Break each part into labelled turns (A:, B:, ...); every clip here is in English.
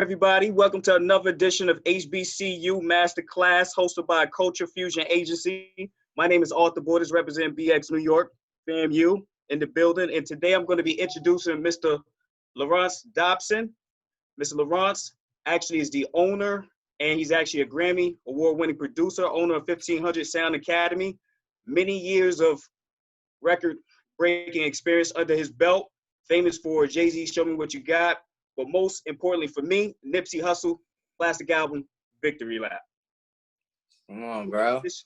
A: everybody. Welcome to another edition of HBCU Masterclass, hosted by Culture Fusion Agency. My name is Arthur Borders, representing BX New York, FAMU in the building. And today I'm going to be introducing Mr. Larrance Dopson. Mr. Larrance actually is the owner, and he's actually a Grammy award-winning producer, owner of 1500 Sound Academy. Many years of record-breaking experience under his belt, famous for Jay-Z, Show Me What You Got. But most importantly for me, Nipsey Hussle, classic album, Victory Lap.
B: Come on, bro.
A: This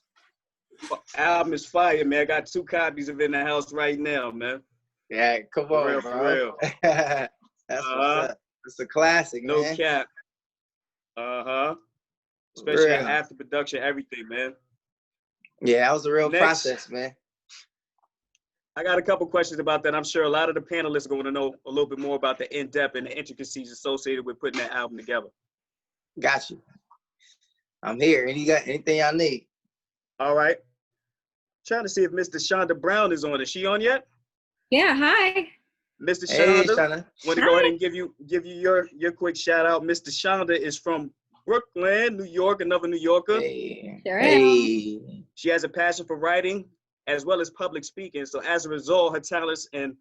A: album is fire, man. I got 2 copies of it in the house right now, man.
B: Yeah, come on,
A: real,
B: bro.
A: For real.
B: That's what's up. It's a classic,
A: no
B: man.
A: cap. Especially
B: Real.
A: after production, everything, man.
B: Yeah, that was a real
A: Next.
B: process, man.
A: I got a couple questions about that. I'm sure a lot of the panelists are going to know a little bit more about the in-depth and the intricacies associated with putting that album together.
B: Got you. I'm here. You got anything y'all need?
A: All right. Trying to see if Mr. Shonda Brown is on. Is she on yet?
C: Yeah, hi.
A: Mr.
B: Hey,
A: Shonda, want to go ahead and give you your quick shout out. Mr. Shonda is from Brooklyn, New York, another New Yorker.
B: Hey.
C: Sure
B: Hey.
A: She has a passion for writing as well as public speaking. So as a result, her talents and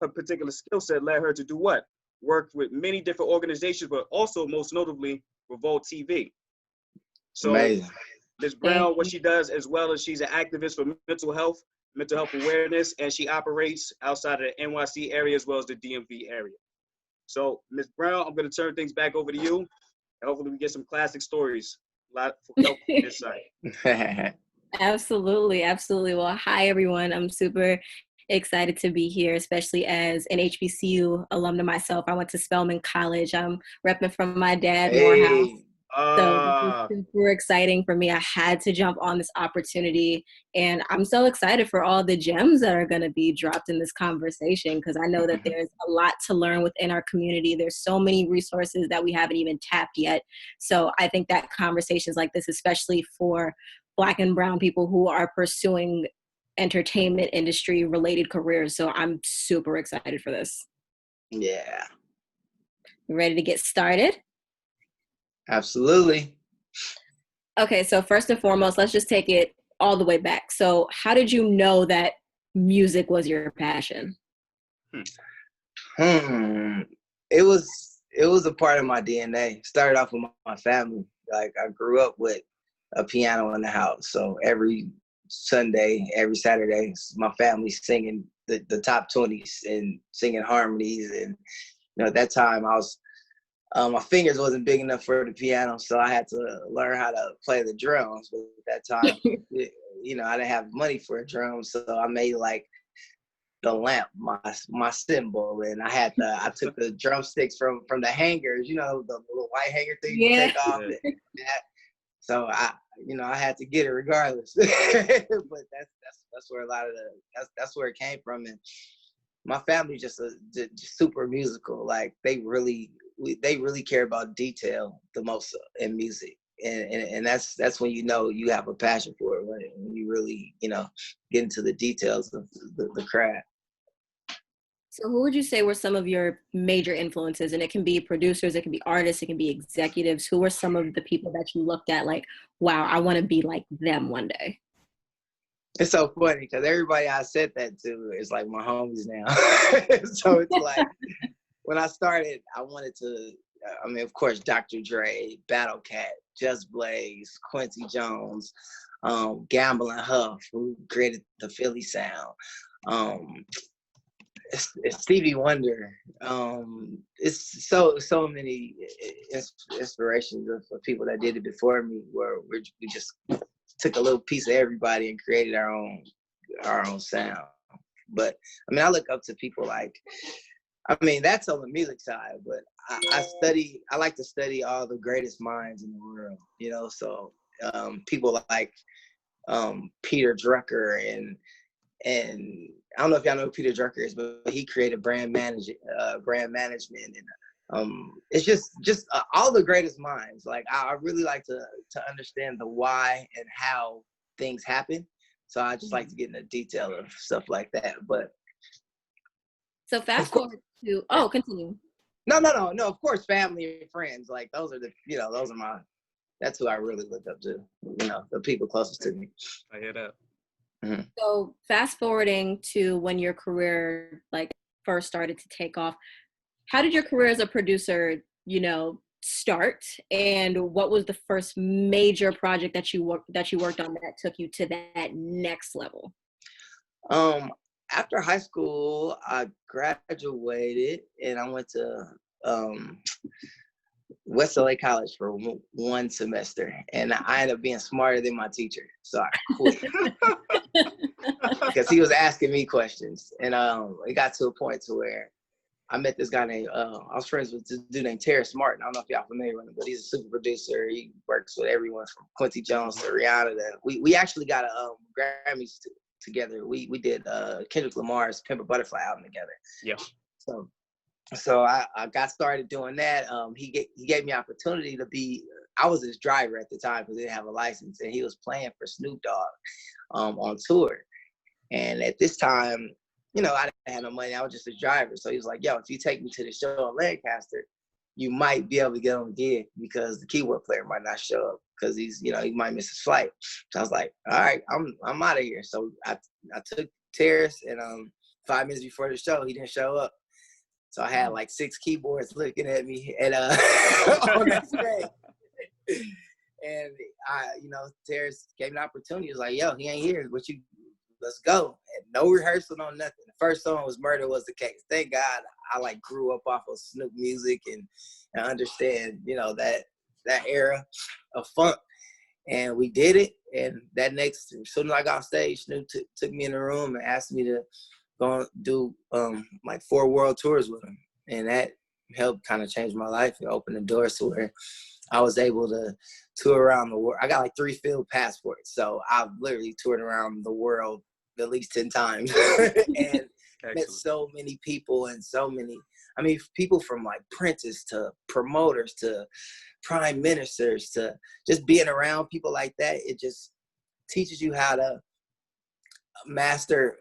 A: her particular skill set led her to do what? Work with many different organizations, but also most notably Revolt TV. So
B: Amazing.
A: Ms. Brown, what she does as well as she's an activist for mental health awareness, and she operates outside of the NYC area as well as the DMV area. So Ms. Brown, I'm going to turn things back over to you, and hopefully we get some classic stories, a lot for help and insight.
C: Absolutely. Well, hi, everyone. I'm super excited to be here, especially as an HBCU alumna myself. I went to Spelman College. I'm repping from my dad, Morehouse. So this is super exciting for me. I had to jump on this opportunity, and I'm so excited for all the gems that are going to be dropped in this conversation, because I know that there's a lot to learn within our community. There's so many resources that we haven't even tapped yet. So I think that conversations like this, especially for Black and brown people who are pursuing entertainment industry related careers. So I'm super excited for this.
B: Yeah.
C: You ready to get started?
B: Absolutely.
C: Okay, so first and foremost, let's just take it all the way back. So how did you know that music was your passion?
B: It was a part of my DNA. Started off with my family. Like, I grew up with a piano in the house. So every Sunday, every Saturday, my family singing the top 20s and singing harmonies. And at that time I was my fingers wasn't big enough for the piano, so I had to learn how to play the drums. But at that time, I didn't have money for a drum, so I made like the lamp my symbol, and I took the drumsticks from the hangers, the little white hanger thing you take off. So I had to get it regardless. But that's where a lot of that's where it came from. And my family just super musical. Like, they really care about detail the most in music, and that's when you have a passion for it, when you really get into the details of the craft.
C: So who would you say were some of your major influences? And it can be producers, it can be artists, it can be executives. Who were some of the people that you looked at like, wow, I want to be like them one day?
B: It's so funny because everybody I said that to is like my homies now. So it's like, when I started, I wanted to, of course, Dr. Dre, Battle Cat, Just Blaze, Quincy Jones, Gamble and Huff, who created the Philly sound. It's Stevie Wonder. It's so many inspirations of people that did it before me, where we just took a little piece of everybody and created our own sound. But I look up to people like, that's on the music side, but I like to study all the greatest minds in the world, so people like Peter Drucker, and I don't know if y'all know who Peter Drucker is, but he created brand management, and it's just all the greatest minds. Like, I really like to understand the why and how things happen. So I just like to get in the detail of stuff like that. But
C: so fast forward to continue.
B: No. Of course, family and friends. Like those are that's who I really look up to. The people closest to me.
A: I hear that.
B: Mm-hmm.
C: So fast forwarding to when your career like first started to take off, how did your career as a producer, start? And what was the first major project that you worked on that took you to that next level?
B: After high school, I graduated and I went to West LA College for one semester, and I ended up being smarter than my teacher, so I quit because he was asking me questions, and it got to a point to where I met this guy named I was friends with this dude named Terrence Martin. I don't know if y'all familiar with him, but he's a super producer. He works with everyone from Quincy Jones to Rihanna. We actually got a Grammys together. We did Kendrick Lamar's Pimp a Butterfly album together.
A: Yeah.
B: So I got started doing that. He gave me opportunity to be. I was his driver at the time because he didn't have a license, and he was playing for Snoop Dogg on tour. And at this time, I didn't have no money. I was just a driver. So he was like, "Yo, if you take me to the show in Lancaster, you might be able to get on the gig because the keyboard player might not show up because he might miss his flight." So I was like, "All right, I'm out of here." So I took Terrace, and 5 minutes before the show, he didn't show up. So I had like 6 keyboards looking at me and on that screen. And Terrace gave me an opportunity. He was like, "Yo, he ain't here. Let's go." And no rehearsal, no nothing. The first song was Murder Was the Case. Thank God I grew up off of Snoop music and understand, that era of funk. And we did it. And as soon as I got on stage, Snoop took me in the room and asked me to go do like 4 world tours with him. And that helped kind of change my life and open the doors to where I was able to tour around the world. I got like 3 field passports. So I've literally toured around the world at least 10 times and met so many people and people from like Princes to promoters to prime ministers to just being around people like that. It just teaches you how to master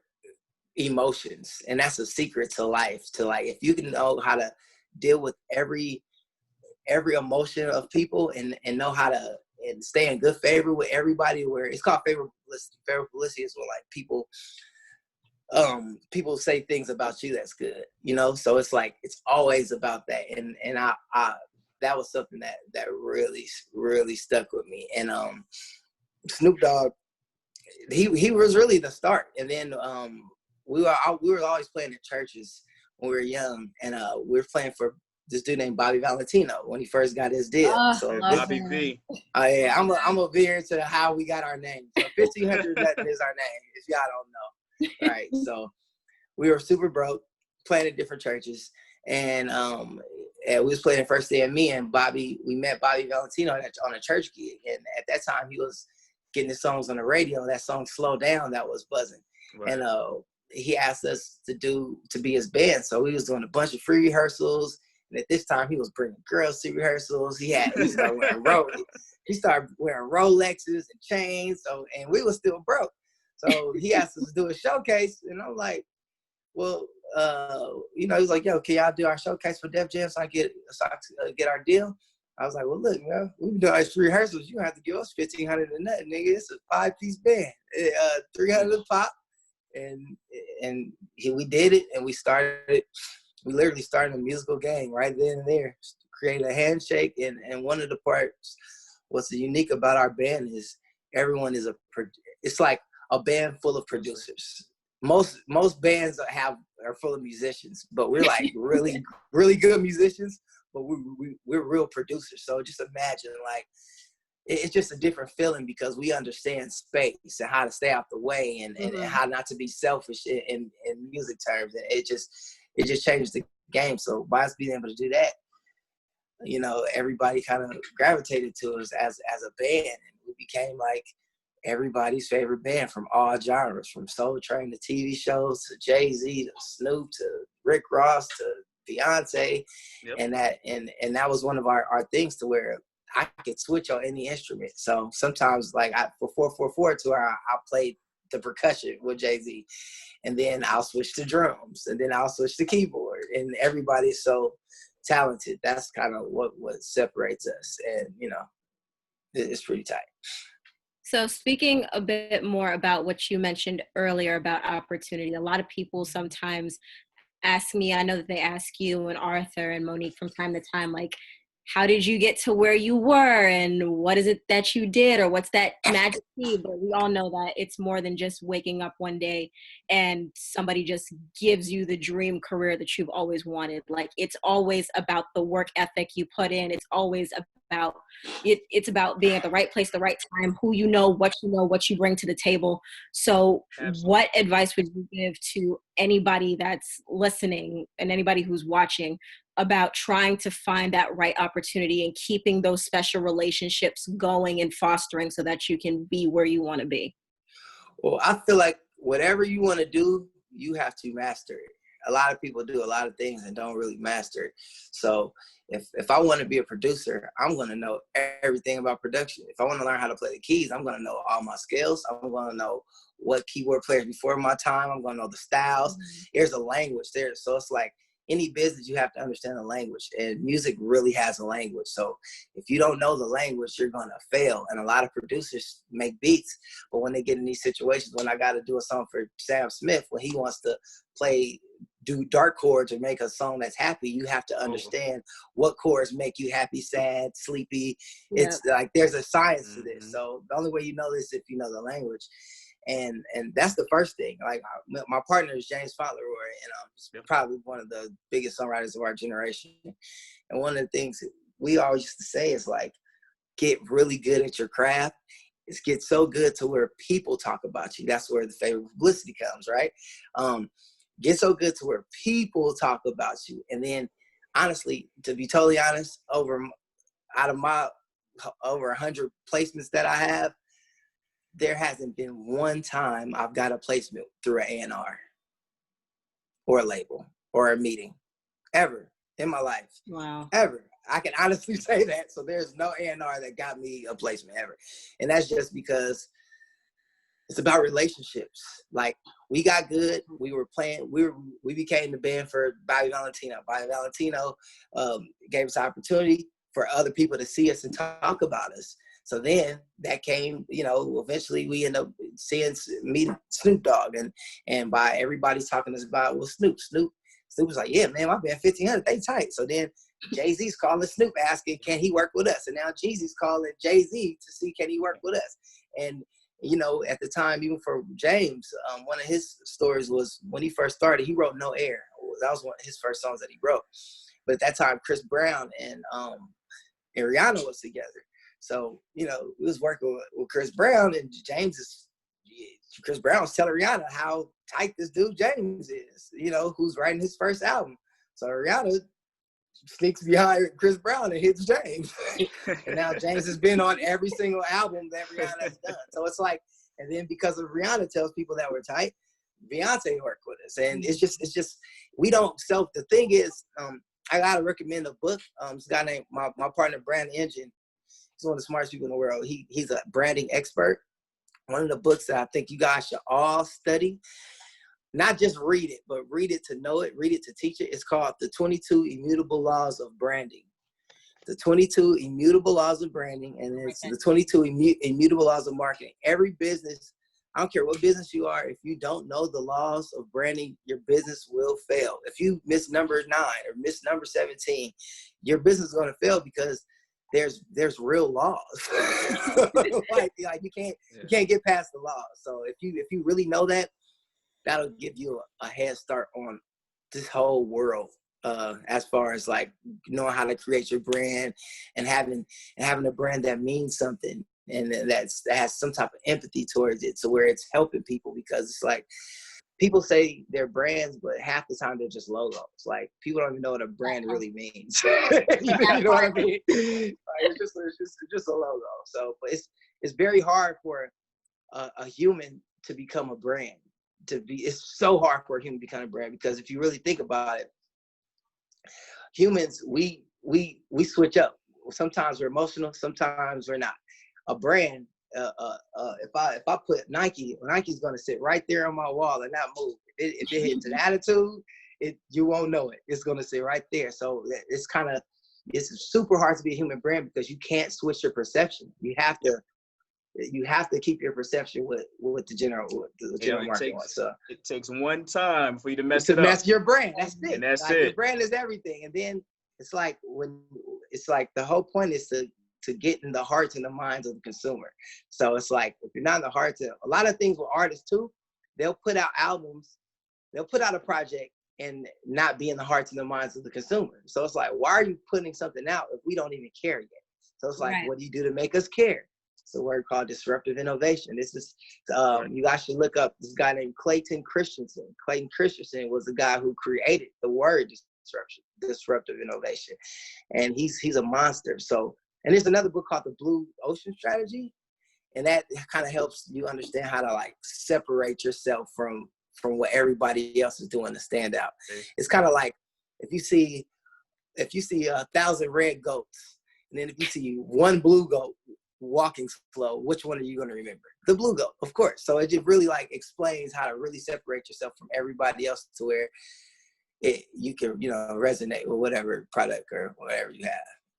B: emotions. And that's a secret to life, to like, if you can know how to deal with every emotion of people and know how to and stay in good favor with everybody, where it's called favor publicity. Favor publicity is when like people say things about you that's good, so it's like it's always about that. And I that was something that really, really stuck with me. And Snoop Dogg, he was really the start. And then we were always playing in churches when we were young, and we were playing for this dude named Bobby Valentino when he first got his deal. So
A: Bobby V.
B: Yeah, I'm a veer into how we got our name. So 1500 is our name, if y'all don't know. Right. So we were super broke, playing in different churches, and we was playing the first day, and me and Bobby, we met Bobby Valentino on a church gig, and at that time he was getting his songs on the radio. That song "Slow Down" that was buzzing, right. And he asked us to be his band. So we was doing a bunch of free rehearsals. And at this time, he was bringing girls to rehearsals. He started wearing Rolexes and chains. So, and we were still broke. So he asked us to do a showcase, and I'm like, well, he was like, "Yo, can y'all do our showcase for Def Jam so I get our deal?" I was like, "Well, look, man, we've been doing these rehearsals. You don't have to give us $1,500 or nothing, nigga. It's a 5-piece band, $300 a pop." And we did it, and we literally started a musical gang right then and there, created a handshake. And one of the parts, what's unique about our band is everyone is it's like a band full of producers. Most bands are full of musicians, but we're like really, really good musicians, but we're real producers. So just imagine, like, it's just a different feeling because we understand space and how to stay out the way and how not to be selfish in music terms. And it just changes the game. So by us being able to do that, everybody kind of gravitated to us as a band, and we became like everybody's favorite band from all genres, from Soul Train to TV shows to Jay-Z to Snoop to Rick Ross to Beyonce. Yep. And that was one of our things, to where I could switch on any instrument. So sometimes, like for 444 tour, I played the percussion with Jay-Z, and then I'll switch to drums, and then I'll switch to keyboard, and everybody's so talented. That's kind of what separates us. And, you know, it's pretty tight.
C: So speaking a bit more about what you mentioned earlier about opportunity, a lot of people sometimes ask me, I know that they ask you and Arthur and Monique from time to time, like, how did you get to where you were and what is it that you did or what's that magic key? But we all know that it's more than just waking up one day and somebody just gives you the dream career that you've always wanted. Like, it's always about the work ethic you put in. It's always about it's about being at the right place, the right time, who you know, what you bring to the table. So
A: Absolutely.
C: what advice would you give to anybody that's listening and anybody who's watching about trying to find that right opportunity and keeping those special relationships going and fostering so that you can be where you want to be?
B: Well, I feel like whatever you want to do, you have to master it. A lot of people do a lot of things and don't really master it. So if I want to be a producer, I'm going to know everything about production. If I want to learn how to play the keys, I'm going to know all my skills. I'm going to know what keyboard players before my time. I'm going to know the styles. There's a language there. So it's like any business, you have to understand the language, and music really has a language. So if you don't know the language, you're going to fail. And a lot of producers make beats, but when they get in these situations, when I got to do a song for Sam Smith, when he wants to do dark chords or make a song that's happy, you have to understand what chords make you happy, sad, sleepy.
C: Yep.
B: It's like there's a science to this. So the only way you know this is if you know the language. And that's the first thing. Like my partner is James Fauntleroy, and he's probably one of the biggest songwriters of our generation. And one of the things we always used to say is like, get really good at your craft. It's get so good to where people talk about you. That's where the favorite publicity comes, right? Get so good to where people talk about you. And then, honestly, to be totally honest, out of my over 100 placements that I have, there hasn't been one time I've got a placement through an A&R or a label or a meeting ever in my life.
C: Wow.
B: Ever. I can honestly say that. So there's no A&R that got me a placement ever. And that's just because it's about relationships. Like, we got good. We were playing. We became the band for Bobby Valentino. Bobby Valentino gave us opportunity for other people to see us and talk about us. So then that came, eventually we end up meeting Snoop Dogg, and by everybody's talking to us about, well, Snoop was like, yeah, man, my band 1500, they tight. So then Jay-Z's calling Snoop asking, can he work with us? And now Jeezy's calling Jay-Z to see, can he work with us? And, at the time, even for James, one of his stories was when he first started, he wrote No Air. That was one of his first songs that he wrote. But at that time, Chris Brown and Rihanna was together. So, we was working with Chris Brown, and Chris Brown was telling Rihanna how tight this dude James is, who's writing his first album. So Rihanna sneaks behind Chris Brown and hits James. And now James has been on every single album that Rihanna has done. So it's like, and then because of Rihanna tells people that we're tight, Beyonce worked with us. And it's just, we don't the thing is, I gotta recommend a book. This guy named my partner, Brandon Engine. He's one of the smartest people in the world. He's a branding expert. One of the books that I think you guys should all study, not just read it, but read it to know it, read it to teach it. It's called The 22 Immutable Laws of Branding. The 22 Immutable Laws of Branding, and it's the 22 Immutable Laws of Marketing. Every business, I don't care what business you are, if you don't know the laws of branding, your business will fail. If you miss number 9 or miss number 17, your business is going to fail because there's real laws. like you can't get past the laws. So if you really know that, that'll give you a head start on this whole world, as far as like knowing how to create your brand and having a brand that means something and that has some type of empathy towards it, so where it's helping people. Because it's like, people say they're brands, but half the time they're just logos. Like, people don't even know what a brand really means. you know what I mean? Like, it's just a logo. So, but it's very hard for a human to become a brand. It's so hard for a human to become a brand, because if you really think about it, humans, we switch up. Sometimes we're emotional, sometimes we're not. A brand, if I put Nike's going to sit right there on my wall and not move. If it hits an attitude, you won't know it. It's gonna sit right there. So it's super hard to be a human brand because you can't switch your perception. You have to keep your perception with the general market wants. So
A: it takes one time for you to mess
B: your brand. That's it.
A: And that's
B: it. Your
A: it.
B: brand is everything. And then it's like the whole point is to get in the hearts and the minds of the consumer. So it's like, if you're not in the hearts of a lot of things with artists too, they'll put out albums, they'll put out a project and not be in the hearts and the minds of the consumer. So it's like, why are you putting something out if we don't even care yet? So it's like, What do you do to make us care? It's a word called disruptive innovation. This is, you guys should look up this guy named Clayton Christensen. Clayton Christensen was the guy who created the word disruptive innovation. And he's a monster. So, and there's another book called The Blue Ocean Strategy. And that kind of helps you understand how to like separate yourself from what everybody else is doing to stand out. It's kind of like if you see 1,000 red goats, and then if you see one blue goat walking slow, which one are you going to remember? The blue goat, of course. So it just really like explains how to really separate yourself from everybody else to where you can, resonate with whatever product or whatever you have.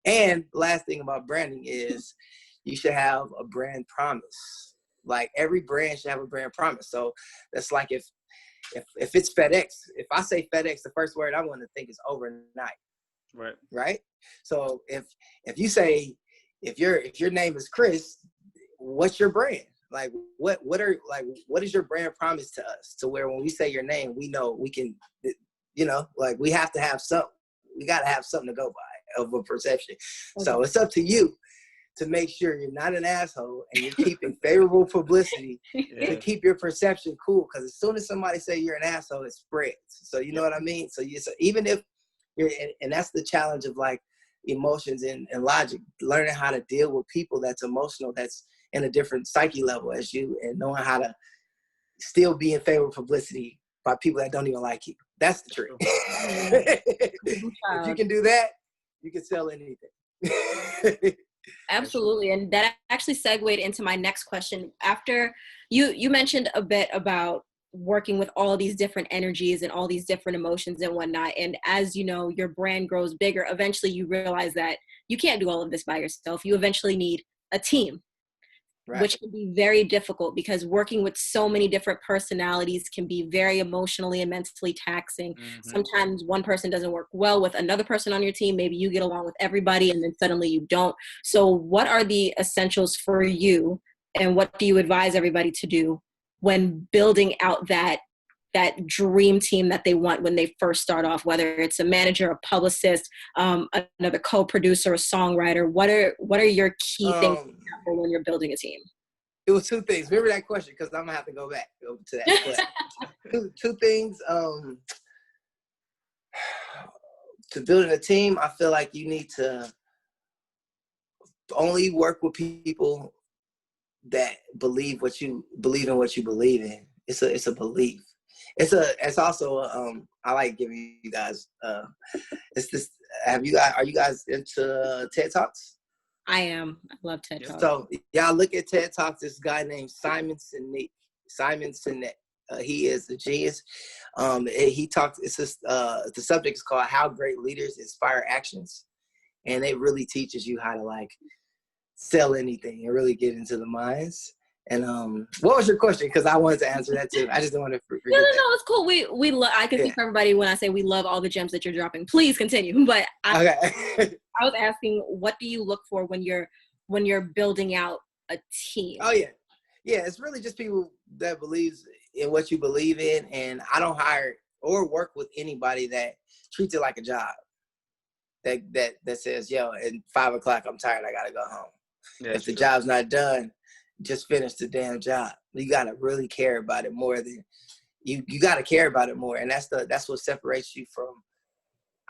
B: And last thing about branding is you should have a brand promise. Like every brand should have a brand promise. So that's like if it's FedEx, if I say FedEx, the first word I'm going to think is overnight. Right. So if you say, if your name is Chris, what's your brand? Like what is your brand promise to us? To where when we say your name, we know we can, like we have to have something. We got to have something to go by of a perception. Okay. So it's up to you to make sure you're not an asshole and you're keeping favorable publicity to keep your perception cool. Because as soon as somebody say you're an asshole, it spreads. So you know what I mean? So even if you're, and that's the challenge of like emotions and logic, learning how to deal with people that's emotional, that's in a different psyche level as you, and knowing how to still be in favorable publicity by people that don't even like you. That's the trick. If you can do that, you can sell anything.
C: Absolutely. And that actually segued into my next question. After you mentioned a bit about working with all these different energies and all these different emotions and whatnot. And as you know, your brand grows bigger, eventually you realize that you can't do all of this by yourself. You eventually need a team. Right. Which can be very difficult because working with so many different personalities can be very emotionally and mentally taxing. Mm-hmm. Sometimes one person doesn't work well with another person on your team. Maybe you get along with everybody and then suddenly you don't. So what are the essentials for you and what do you advise everybody to do when building out that dream team that they want when they first start off, whether it's a manager, a publicist, another co-producer, a songwriter? What are your key things for when you're building a team?
B: It was two things. Remember that question, because I'm gonna have to go back over to that. two things. To building a team, I feel like you need to only work with people that believe in what you believe in. It's a belief. It's also I like giving you guys it's this. Are you guys into TED Talks?
C: I am. I love TED Talks.
B: So y'all look at TED Talks. This guy named Simon Sinek. He is a genius. He talks. It's just the subject is called "How Great Leaders Inspire Actions," and it really teaches you how to like sell anything and really get into the minds. And what was your question? Because I wanted to answer that too. I just don't want to forget.
C: No, it's cool. We I can see for everybody when I say we love all the gems that you're dropping. Please continue. But I was asking, what do you look for when you're building out a team?
B: Oh yeah. It's really just people that believes in what you believe in, and I don't hire or work with anybody that treats it like a job. That says, yo, at 5 o'clock I'm tired, I gotta go home. Yeah, if the job's not done, just finish the damn job. You gotta really care about it more than you gotta care about it more. And that's what separates you from,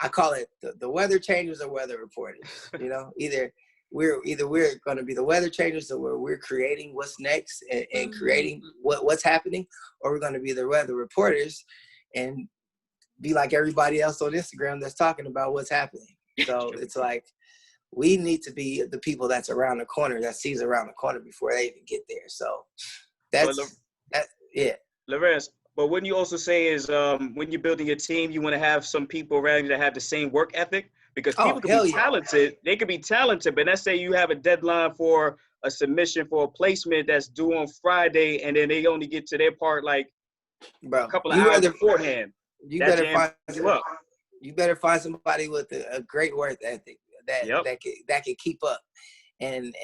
B: I call it the weather changers or weather reporters. You know, either we're gonna be the weather changers, or we're creating what's next and creating what's happening, or we're gonna be the weather reporters and be like everybody else on Instagram that's talking about what's happening. So it's like, we need to be the people that's around the corner, that sees around the corner before they even get there. So yeah.
A: Larrance, But wouldn't you also say is when you're building your team, you want to have some people around you that have the same work ethic? Because
B: Oh,
A: people can
B: hell
A: be
B: yeah.
A: talented. They could be talented, but let's say you have a deadline for a submission for a placement that's due on Friday, and then they only get to their part like a
B: Bro,
A: couple of hours beforehand.
B: you
A: That
B: better
A: jams
B: find
A: you up.
B: you better find somebody with a great work ethic
A: Yep.
B: that can keep up. And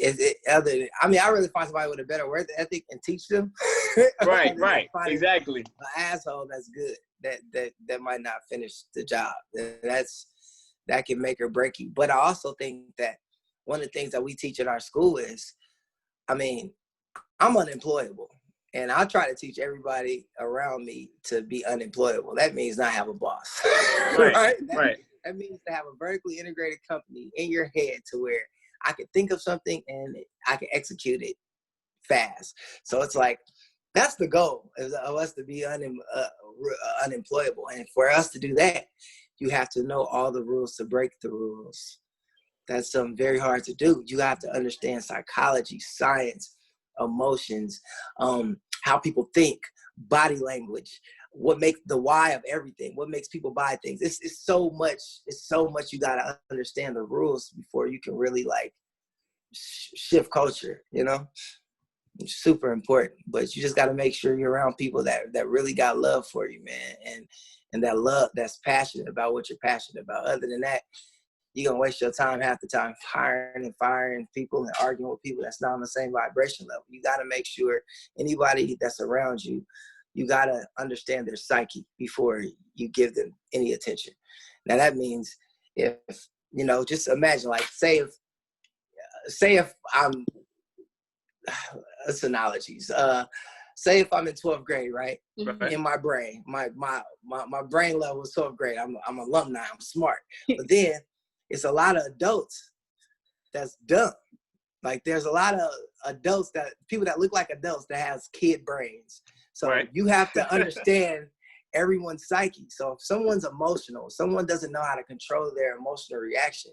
B: is it other than, I mean, I really find somebody with a better work ethic and teach them.
A: Right. Exactly.
B: An asshole that's good that might not finish the job. That can make or break you. But I also think that one of the things that we teach in our school is, I mean, I'm unemployable. And I try to teach everybody around me to be unemployable. That means not have a boss.
A: Right.
B: That means to have a vertically integrated company in your head to where I can think of something and I can execute it fast. So it's like, that's the goal of us to be unemployable. And for us to do that, you have to know all the rules to break the rules. That's very hard to do. You have to understand psychology, science, emotions, how people think, body language, what makes the why of everything, what makes people buy things. It's so much you got to understand the rules before you can really like shift culture, you know? It's super important, but you just got to make sure you're around people that really got love for you, man. And that love that's passionate about what you're passionate about. Other than that, you're going to waste your time half the time hiring and firing people and arguing with people that's not on the same vibration level. You got to make sure anybody that's around you, you got to understand their psyche before you give them any attention. Now that means if, you know, just imagine, like, say if I'm, it's analogies. Say if I'm in 12th grade, right?
A: Right.
B: In my brain, my brain level is 12th grade. I'm alumni, I'm smart. But then it's a lot of adults that's dumb. Like there's a lot of adults people that look like adults that has kid brains. So
A: Right.
B: you have to understand everyone's psyche. So if someone's emotional, someone doesn't know how to control their emotional reaction,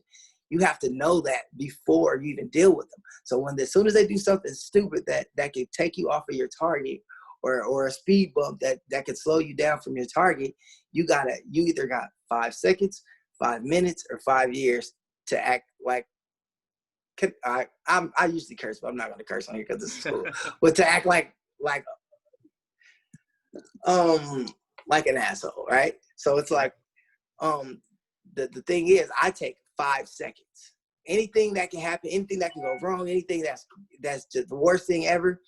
B: you have to know that before you even deal with them. So as soon as they do something stupid that can take you off of your target, or a speed bump that can slow you down from your target, you either got 5 seconds, 5 minutes, or 5 years to act like, I usually curse, but I'm not gonna curse on here because this is cool. But to act like an asshole, right? So it's like, the thing is, I take 5 seconds. Anything that can happen, anything that can go wrong, anything that's just the worst thing ever,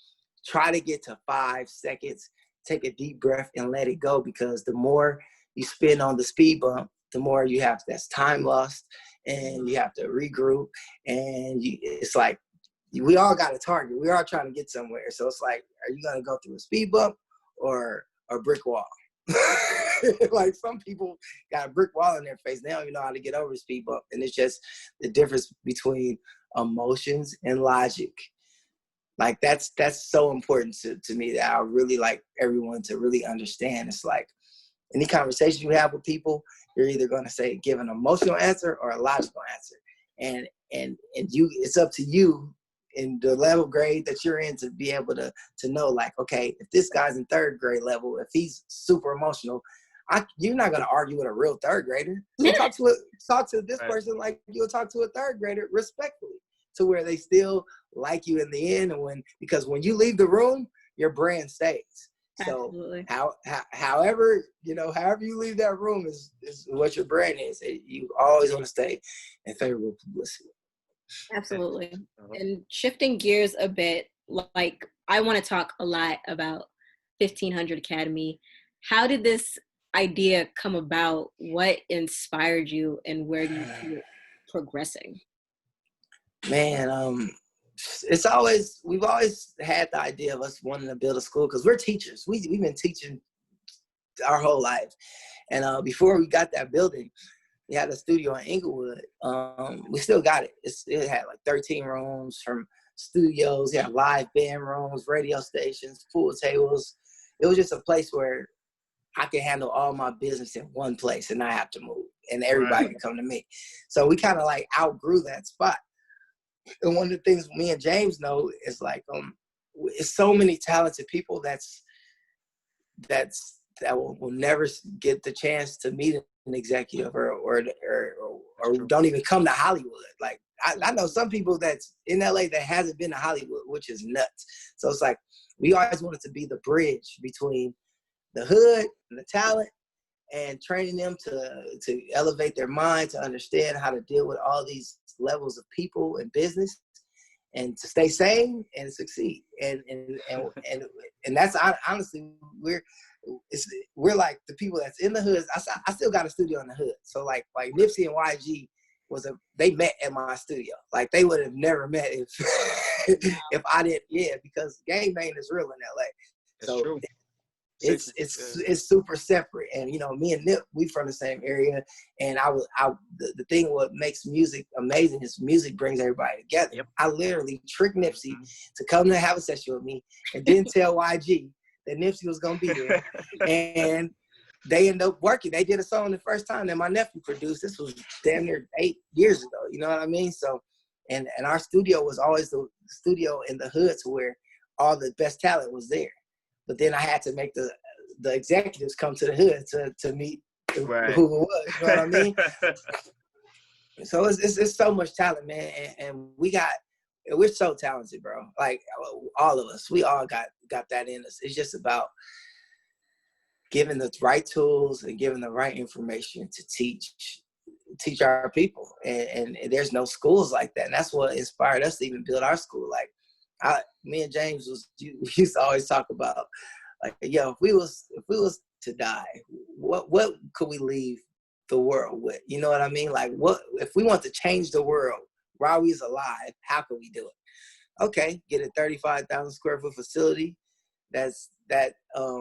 B: try to get to 5 seconds. Take a deep breath and let it go, because the more you spend on the speed bump, the more you have that's time lost, and you have to regroup. And it's like, we all got a target. We're all trying to get somewhere. So it's like, are you gonna go through a speed bump or a brick wall? Like some people got a brick wall in their face. They don't even know how to get over a speed bump. And it's just the difference between emotions and logic. Like that's so important to me, that I really like everyone to really understand. It's like any conversation you have with people, you're either going to give an emotional answer or a logical answer. And it's up to you in the level grade that you're in to be able to know, like, okay, if this guy's in 3rd grade level, if he's super emotional, you're not going to argue with a real 3rd grader. So talk to this person like you'll talk to a 3rd grader respectfully, to where they still like you in the end. And because when you leave the room, your brand stays.
C: Absolutely.
B: So however you leave that room is what your brand is. You always want to stay in favorable publicity.
C: Absolutely. And shifting gears a bit, like I want to talk a lot about 1500 Academy. How did this idea come about? What inspired you, and where do you see it progressing?
B: Man, we've always had the idea of us wanting to build a school, because we're teachers. We've been teaching our whole life. And before we got that building, we had a studio in Inglewood. We still got it. It had like 13 rooms from studios. It had live band rooms, radio stations, pool tables. It was just a place where I could handle all my business in one place and not have to move, and everybody could come to me. So we kind of like outgrew that spot. And one of the things me and James know is like, it's so many talented people that's that will never get the chance to meet an executive or don't even come to Hollywood. Like I know some people that's in LA that hasn't been to Hollywood, which is nuts. So it's like we always wanted to be the bridge between the hood and the talent, and training them to elevate their mind, to understand how to deal with all these levels of people and business, and to stay sane and succeed. And that's honestly, we're like the people that's in the hood. I still got a studio in the hood. So like Nipsey and YG they met at my studio. Like they would have never met if I didn't, because gang bang is real in LA.
A: That's
B: so
A: true.
B: It's super separate. And me and Nip, we from the same area. And the thing what makes music amazing is music brings everybody together.
A: Yep.
B: I literally tricked Nipsey to come to have a session with me, and didn't tell YG that Nipsey was gonna be there. And they ended up working. They did a song the first time that my nephew produced. This was damn near 8 years ago. You know what I mean? So, and our studio was always the studio in the hood, to where all the best talent was there. But then I had to make the executives come to the hood to meet who it was. You know what I mean? So it's so much talent, man, and we're so talented, bro. Like all of us, we all got that in us. It's just about giving the right tools and giving the right information to teach our people. And there's no schools like that. And that's what inspired us to even build our school. Like me and James used to always talk about, like, yo, if we was to die, what could we leave the world with? You know what I mean? Like, what if we want to change the world while we was alive? How could we do it? Okay, get a 35,000 square foot facility. That's a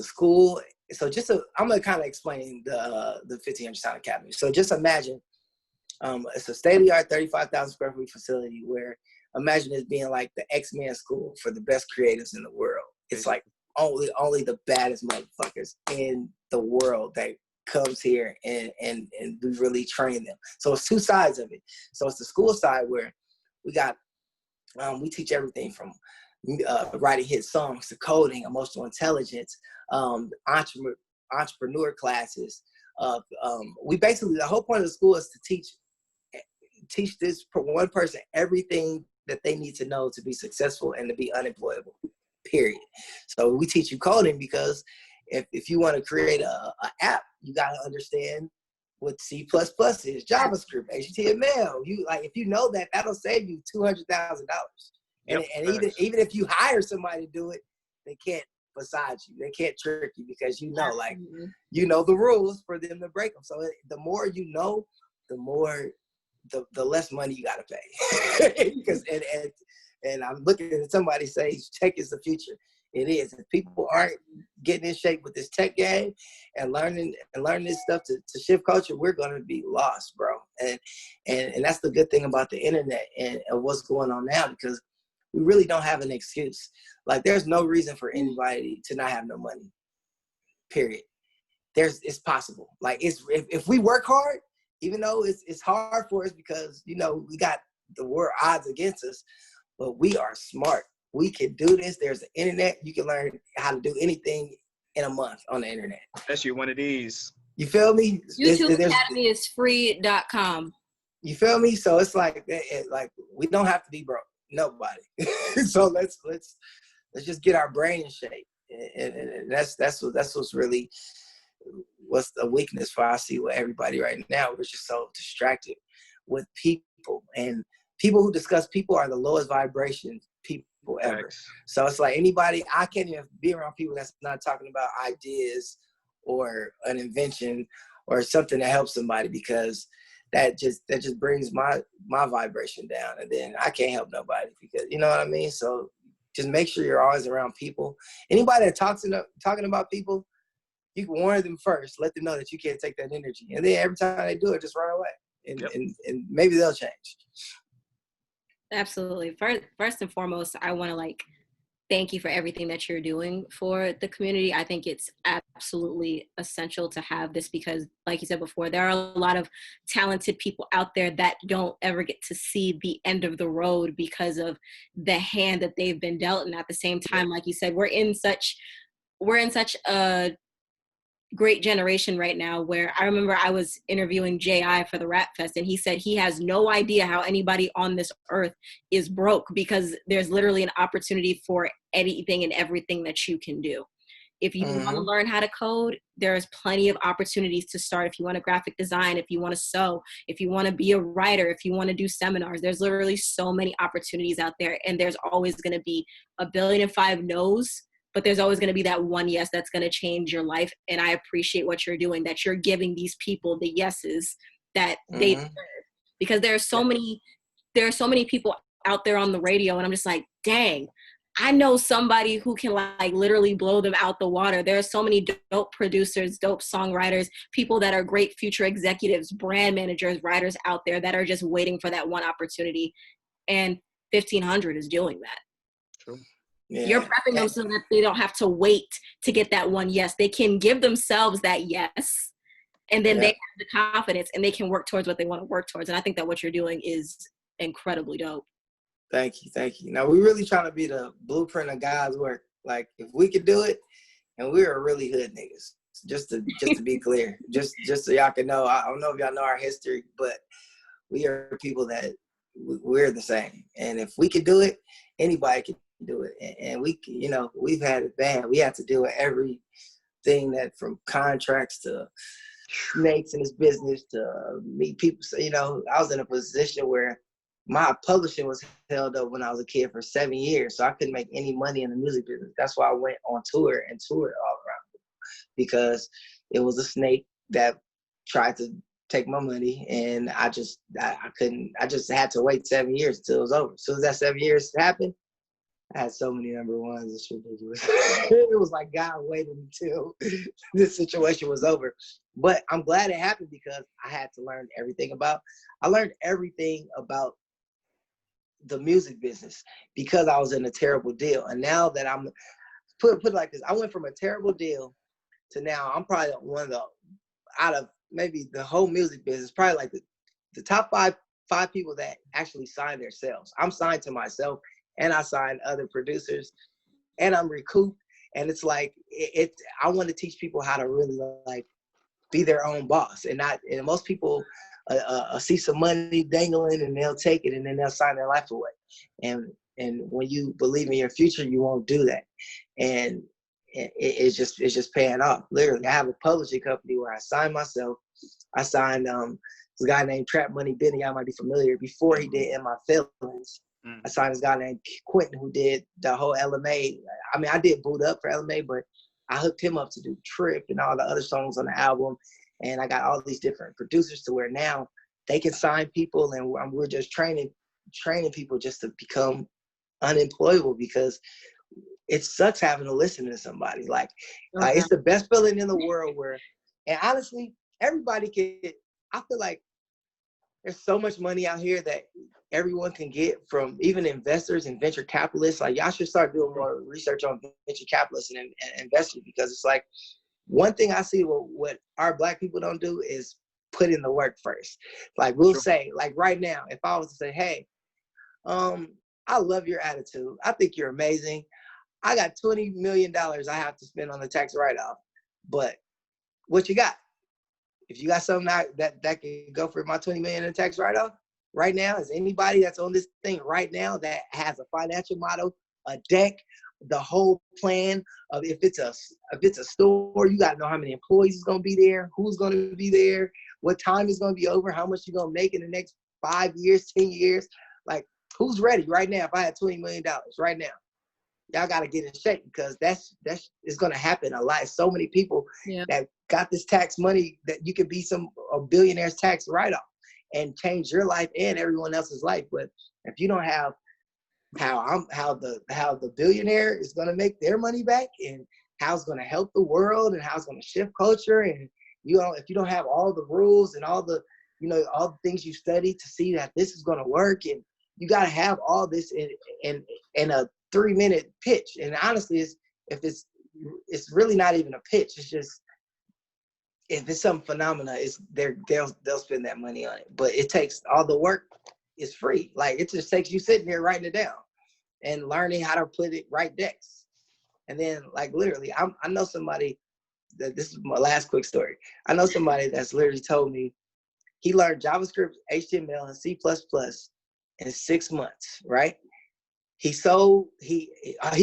B: school. So I'm gonna kind of explain the 1500 Sound Academy. So just imagine, it's a state-of-the-art 35,000 square foot facility where, imagine it being like the X-Men school for the best creatives in the world. It's like only the baddest motherfuckers in the world that comes here and we really train them. So it's two sides of it. So it's the school side where we teach everything from writing hit songs to coding, emotional intelligence, entrepreneur classes. We basically, the whole point of the school is to teach this one person everything that they need to know to be successful and to be unemployable, period. So we teach you coding because if you want to create a app, you got to understand what C++ is, JavaScript, HTML. If you know that, that'll save you $200,000. And even if you hire somebody to do it, they can't beside you. They can't trick you because you know the rules for them to break them. So the more you know, the less money you got to pay. Because and I'm looking at somebody say tech is the future. It is. If people aren't getting in shape with this tech game and learning this stuff to shift culture, we're gonna be lost, bro. And that's the good thing about the internet and what's going on now, because we really don't have an excuse. Like, there's no reason for anybody to not have no money. Period. It's possible. Like, if we work hard, even though it's hard for us because we got the world odds against us, but we are smart. We can do this. There's the internet. You can learn how to do anything in a month on the internet.
A: That's one of these.
B: You feel me?
C: YouTube Academy is free.com.
B: You feel me? So it's like we don't have to be broke. Nobody. So let's just get our brain in shape. And that's what's really what's the weakness for I see with everybody right now. We're just so distracted with people, and people who discuss people are the lowest vibration people ever.
A: Thanks.
B: So it's like I can't even be around people that's not talking about ideas or an invention or something that helps somebody, because that just brings my vibration down, and then I can't help nobody, because you know what I mean. So just make sure you're always around people. Anybody that talking about people, you can warn them first, let them know that you can't take that energy, and then every time they do it, just run away, and maybe they'll change.
C: Absolutely. First and foremost, I want to thank you for everything that you're doing for the community. I think it's absolutely essential to have this because, like you said before, there are a lot of talented people out there that don't ever get to see the end of the road because of the hand that they've been dealt. And at the same time, like you said, we're in such we're in such a great generation right now where I remember I was interviewing J.I. for the Rap Fest, and he said he has no idea how anybody on this earth is broke, because there's literally an opportunity for anything and everything that you can do. If you want to learn how to code, there's plenty of opportunities to start. If you want to graphic design, if you want to sew, if you want to be a writer, if you want to do seminars, there's literally so many opportunities out there. And there's always going to be 1,000,000,005 no's, but there's always going to be that one yes that's going to change your life. And I appreciate what you're doing, that you're giving these people the yeses that they deserve. Because there are so many people out there on the radio, and I'm just like, dang, I know somebody who can like literally blow them out the water. There are so many dope producers, dope songwriters, people that are great future executives, brand managers, writers out there that are just waiting for that one opportunity. And 1,500 is doing that.
A: True.
B: Yeah.
C: You're prepping them so that they don't have to wait to get that one yes. They can give themselves that yes, and then they have the confidence and they can work towards what they want to work towards. And I think that what you're doing is incredibly dope.
B: Thank you. Now, we're really trying to be the blueprint of God's work. Like, if we could do it, and we're really hood niggas, just to be clear, just so y'all can know. I don't know if y'all know our history, but we are people that we're the same. And if we could do it, anybody can do it. And we, we've had it bad. We had to deal with everything, that from contracts to snakes in this business to meet people. So, I was in a position where my publishing was held up when I was a kid for 7 years, so I couldn't make any money in the music business. That's why I went on tour and toured all around, because it was a snake that tried to take my money, and I couldn't. I just had to wait 7 years until it was over. As soon as that 7 years happened, I had so many number ones. It's ridiculous. It was like God waited until this situation was over. But I'm glad it happened, because I had to learn everything about. I learned everything about the music business because I was in a terrible deal. And now that I'm put it like this, I went from a terrible deal to now I'm probably one of the, out of maybe the whole music business, probably like the top five people that actually sign themselves. I'm signed to myself, and I signed other producers, and I'm recouped. And it's like, I want to teach people how to really like be their own boss, and most people see some money dangling and they'll take it, and then they'll sign their life away. And when you believe in your future, you won't do that. And it's just paying off. Literally, I have a publishing company where I signed myself. I signed this guy named Trap Money Benny. I might be familiar. Before he did In My Feelings, I signed this guy named Quentin, who did the whole LMA. I mean, I did Boot Up for LMA, but I hooked him up to do Trip and all the other songs on the album. And I got all these different producers to where now they can sign people, and we're just training people just to become unemployable, because it sucks having to listen to somebody. Like, it's the best feeling in the world and honestly, everybody can. I feel like there's so much money out here that everyone can get from, even investors and venture capitalists. Like, y'all should start doing more research on venture capitalists and investors, because it's like, one thing I see what our Black people don't do is put in the work first. Like, we'll say, like right now, if I was to say, hey, I love your attitude. I think you're amazing. I got $20 million I have to spend on the tax write-off. But what you got? If you got something that can go for my $20 million in tax write-off right now, is anybody that's on this thing right now that has a financial model, a deck, the whole plan of if it's a store, you got to know how many employees is going to be there, who's going to be there, what time is going to be over, how much you're going to make in the next 5 years, 10 years. Like, who's ready right now? If I had $20 million right now, y'all got to get in shape, because that's it's going to happen a lot. So many people that got this tax money that you could be a billionaire's tax write-off and change your life and everyone else's life. But if you don't have how the billionaire is going to make their money back, and how it's going to help the world, and how it's going to shift culture, and if you don't have all the rules and all the all the things you study to see that this is going to work, and you got to have all this in a 3-minute pitch. And honestly, it's really not even a pitch. It's just, if it's some phenomena, they'll spend that money on it. But it takes all the work. Is free. Like, it just takes you sitting there writing it down and learning how to write decks. And then like literally, I know somebody that, this is my last quick story. I know somebody that's literally told me he learned JavaScript, HTML, and C++ in 6 months, right? He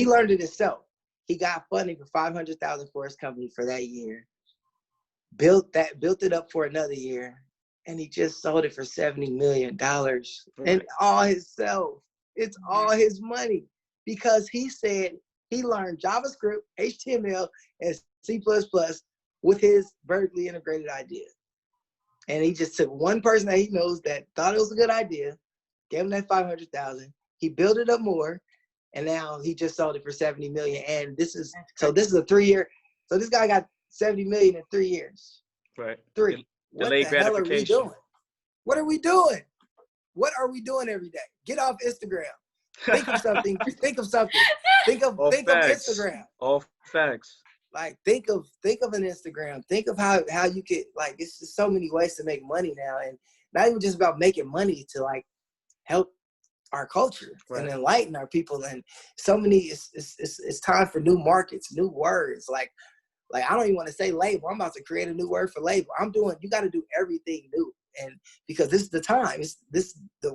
B: learned it himself. He got funding for $500,000 for his company for that year. Built it up for another year, and he just sold it for $70 million. And all himself. It's all his money because he said he learned JavaScript, HTML, and C++ with his vertically integrated idea. And he just took one person that he knows that thought it was a good idea, gave him that $500,000. He built it up more, and now he just sold it for $70 million. And this is a 3-year. So this guy got $70 million in 3 years.
A: Right.
B: 3. What the hell are we doing? What are we doing? What are we doing every day? Get off Instagram. Think of something. Think of something. Think of Instagram.
A: All facts.
B: Like think of an Instagram. Think of how you could, like, it's just so many ways to make money now, and not even just about making money, to like help our culture and enlighten our people. And so many, it's time for new markets, new words. Like I don't even want to say label. I'm about to create a new word for label. You got to do everything new. And because this is the time,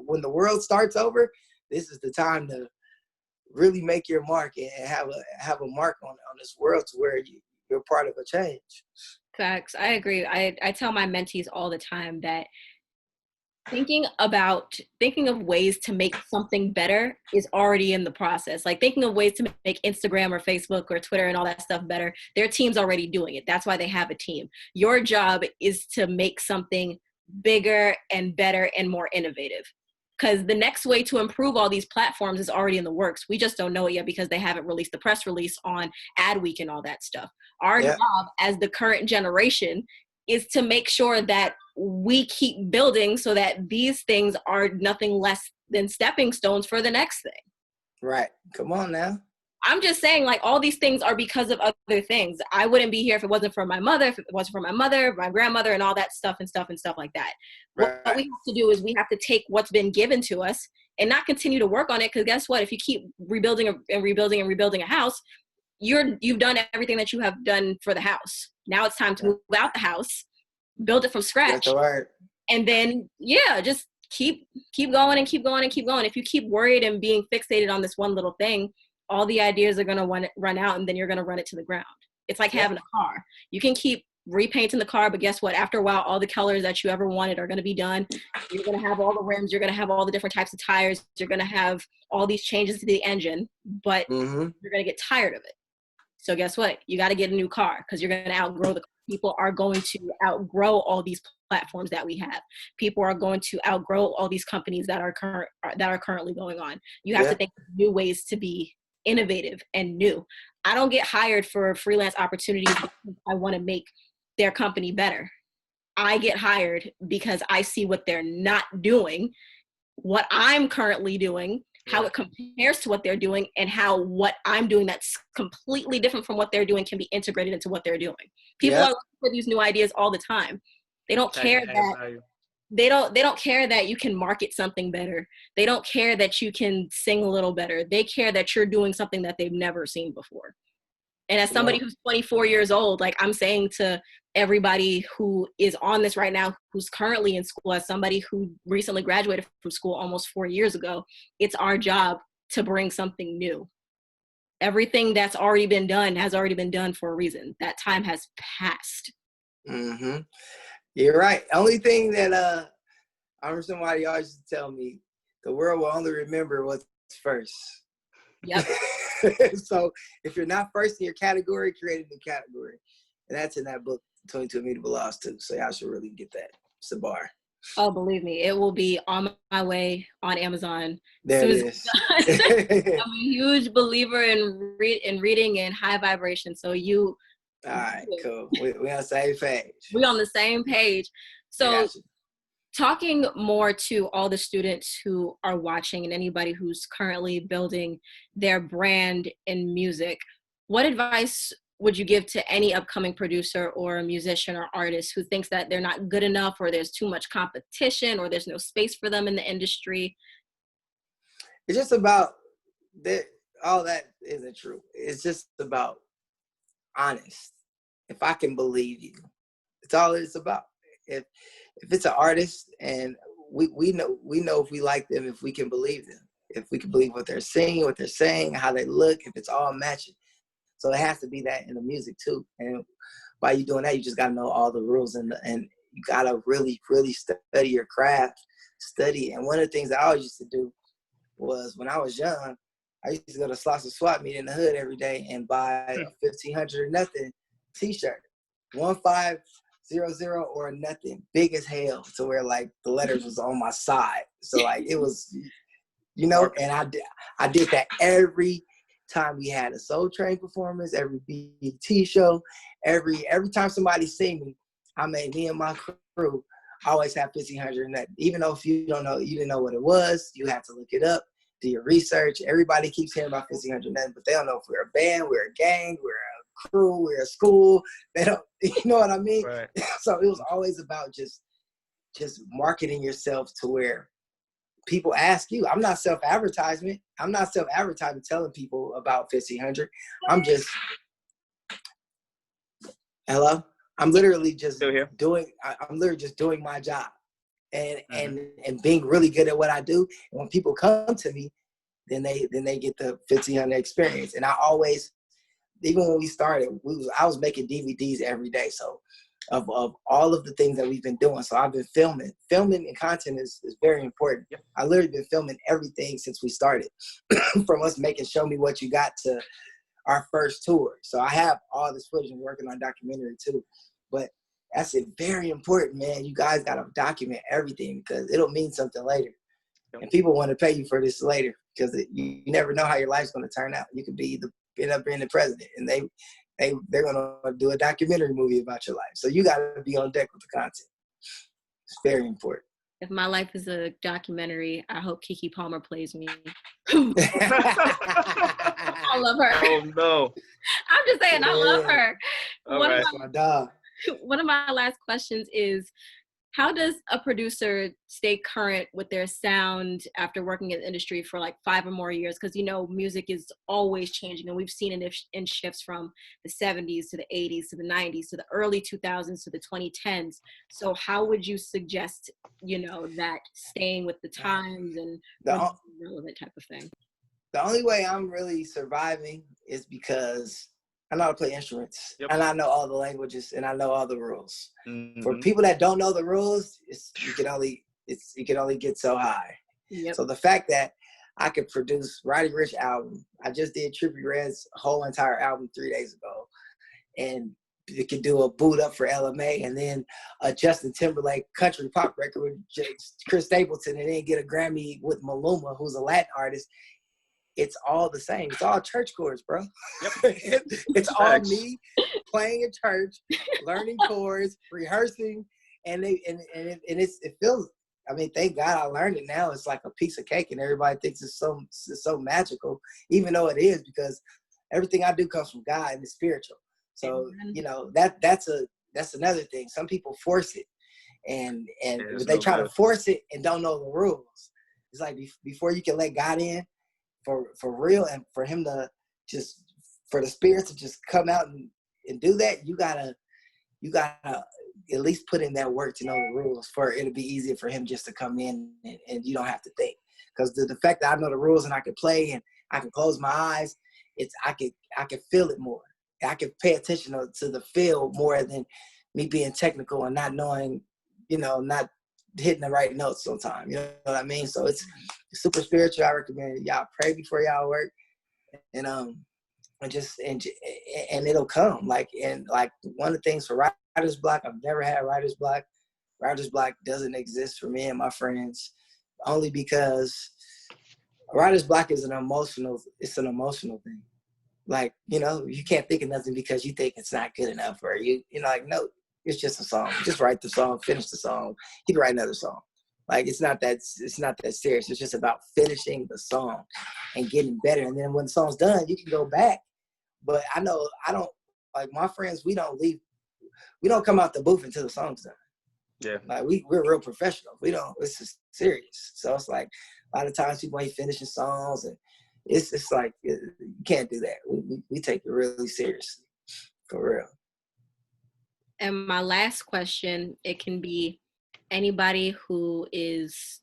B: when the world starts over, this is the time to really make your mark and have a mark on this world to where you're part of a change.
C: Facts. I agree. I tell my mentees all the time that thinking of ways to make something better is already in the process. Like thinking of ways to make Instagram or Facebook or Twitter and all that stuff better, their team's already doing it. That's why they have a team. Your job is to make something bigger and better and more innovative. Because the next way to improve all these platforms is already in the works. We just don't know it yet because they haven't released the press release on Adweek and all that stuff. Our job as the current generation is to make sure that we keep building so that these things are nothing less than stepping stones for the next thing.
B: Right. Come on now.
C: I'm just saying, like, all these things are because of other things. I wouldn't be here if it wasn't for my mother, my grandmother, and all that stuff like that. Right. What we have to do is we have to take what's been given to us and not continue to work on it. Because guess what? If you keep rebuilding a house, you've done everything that you have done for the house. Now it's time to move out the house, build it from scratch.
B: That's right.
C: And then, just keep going and keep going and keep going. If you keep worried and being fixated on this one little thing, all the ideas are going to run out, and then you're going to run it to the ground. It's like having a car. You can keep repainting the car, but guess what? After a while, all the colors that you ever wanted are going to be done. You're going to have all the rims. You're going to have all the different types of tires. You're going to have all these changes to the engine, but you're going to get tired of it. So guess what? You got to get a new car because you're going to outgrow the car. People are going to outgrow all these platforms that we have. People are going to outgrow all these companies that are currently going on. You have to think of new ways to be innovative and new. I don't get hired for freelance opportunities because I want to make their company better. I get hired because I see what they're not doing, what I'm currently doing, how it compares to what they're doing, and how what I'm doing that's completely different from what they're doing can be integrated into what they're doing. People are looking for these new ideas all the time. They don't care that they don't care that you can market something better. They don't care that you can sing a little better. They care that you're doing something that they've never seen before. And as somebody who's 24 years old, like I'm saying to everybody who is on this right now, who's currently in school, as somebody who recently graduated from school almost 4 years ago, it's our job to bring something new. Everything that's already been done has already been done for a reason. That time has passed.
B: Mm-hmm. You're right. Only thing that I remember somebody always used to tell me, the world will only remember what's first.
C: Yep.
B: So if you're not first in your category, create a new category. And that's in that book, 22 Immutable Laws too. So y'all should really get that. It's a bar.
C: Oh, believe me, it will be on my way on Amazon.
B: There it is.
C: I'm a huge believer in reading and high vibration. So
B: all right, cool. We on the same page.
C: We on the same page. So talking more to all the students who are watching and anybody who's currently building their brand in music, what advice would you give to any upcoming producer or musician or artist who thinks that they're not good enough, or there's too much competition, or there's no space for them in the industry?
B: It's just about that. all that isn't true. It's just about honest. If I can believe you, it's all it's about. If it's an artist and we know if we like them, if we can believe them, if we can believe what they're singing, what they're saying, how they look, if it's all matching. So it has to be that in the music too. And by you doing that, you just gotta know all the rules and you gotta really, really study your craft, study. And one of the things I always used to do was when I was young, I used to go to Slauson Swap Meet in the hood every day and buy a 1500 or nothing t-shirt, 1500 or nothing, big as hell, to where like the letters was on my side. So like it was, you know, and I did that every time we had a Soul Train performance, every BET show, every time somebody sing me, I made me and my crew always have 1500 and nothing. Even though if you didn't know what it was, you have to look it up, do your research. Everybody keeps hearing about 1500 nothing, but they don't know if we're a band, we're a gang, we're a crew, we're a school. They don't, you know what I mean?
A: Right.
B: So it was always about just marketing yourself to where people ask you. I'm not self-advertising telling people about 1500. I'm just, hello? I'm literally just doing my job and being really good at what I do. And when people come to me, then they get the 1500 experience. And I always, even when we started, I was making DVDs every day. So of all of the things that we've been doing. So I've been filming and content is very important. Yep. I literally been filming everything since we started, from us making Show Me What You Got to our first tour. So I have all this footage and working on documentary too. But that's very important, man. You guys got to document everything because it'll mean something later. Yep. And people want to pay you for this later because you never know how your life's going to turn out. You could end up being the president, and they're going to do a documentary movie about your life. So you got to be on deck with the content. It's very important.
C: If my life is a documentary, I hope Keke Palmer plays me. I love her.
A: Oh, no.
C: I'm just saying, I love her.
B: One
C: of my last questions is, how does a producer stay current with their sound after working in the industry for like 5 or more years? Because, you know, music is always changing, and we've seen it in shifts from the 70s to the 80s to the 90s to the early 2000s to the 2010s. So how would you suggest, you know, that staying with the times and relevant type of thing?
B: The only way I'm really surviving is because I know how to play instruments, and I know all the languages, and I know all the rules. Mm-hmm. For people that don't know the rules, you can only get so high. Yep. So the fact that I could produce Roddy Ricch album, I just did Trippie Redd's whole entire album 3 days ago, and you could do a boot up for LMA, and then a Justin Timberlake country pop record with Chris Stapleton, and then get a Grammy with Maluma, who's a Latin artist. It's all the same. It's all church chords, bro. Yep. It's all me playing in church, learning chords, rehearsing, and it feels. I mean, thank God I learned it now. It's like a piece of cake, and everybody thinks it's so magical, even though it is, because everything I do comes from God and it's spiritual. So you know that's another thing. Some people force it, and they try to force it and don't know the rules. It's like before you can let God in. For real, and for him to for the spirit to just come out and do that, you gotta at least put in that work to know the rules for it'll be easier for him just to come in and you don't have to think. Because the fact that I know the rules and I can play and I can close my eyes, I can feel it more. I can pay attention to the feel more than me being technical and not knowing, not hitting the right notes sometimes. You know what I mean? So it's super spiritual. I recommend y'all pray before y'all work, and it'll come. Like one of the things for writer's block, I've never had writer's block. Writer's block doesn't exist for me and my friends, only because writer's block is an emotional thing. Like, you can't think of nothing because you think it's not good enough, or no, it's just a song. Just write the song, finish the song. You can write another song. Like, it's not that serious. It's just about finishing the song and getting better. And then when the song's done, you can go back. But I don't, like my friends, we don't come out the booth until the song's done. Yeah. Like we're real professional. It's just serious. So it's like a lot of times people ain't finishing songs, and it's like you can't do that. We take it really seriously, for real.
C: And my last question, it can be anybody who is,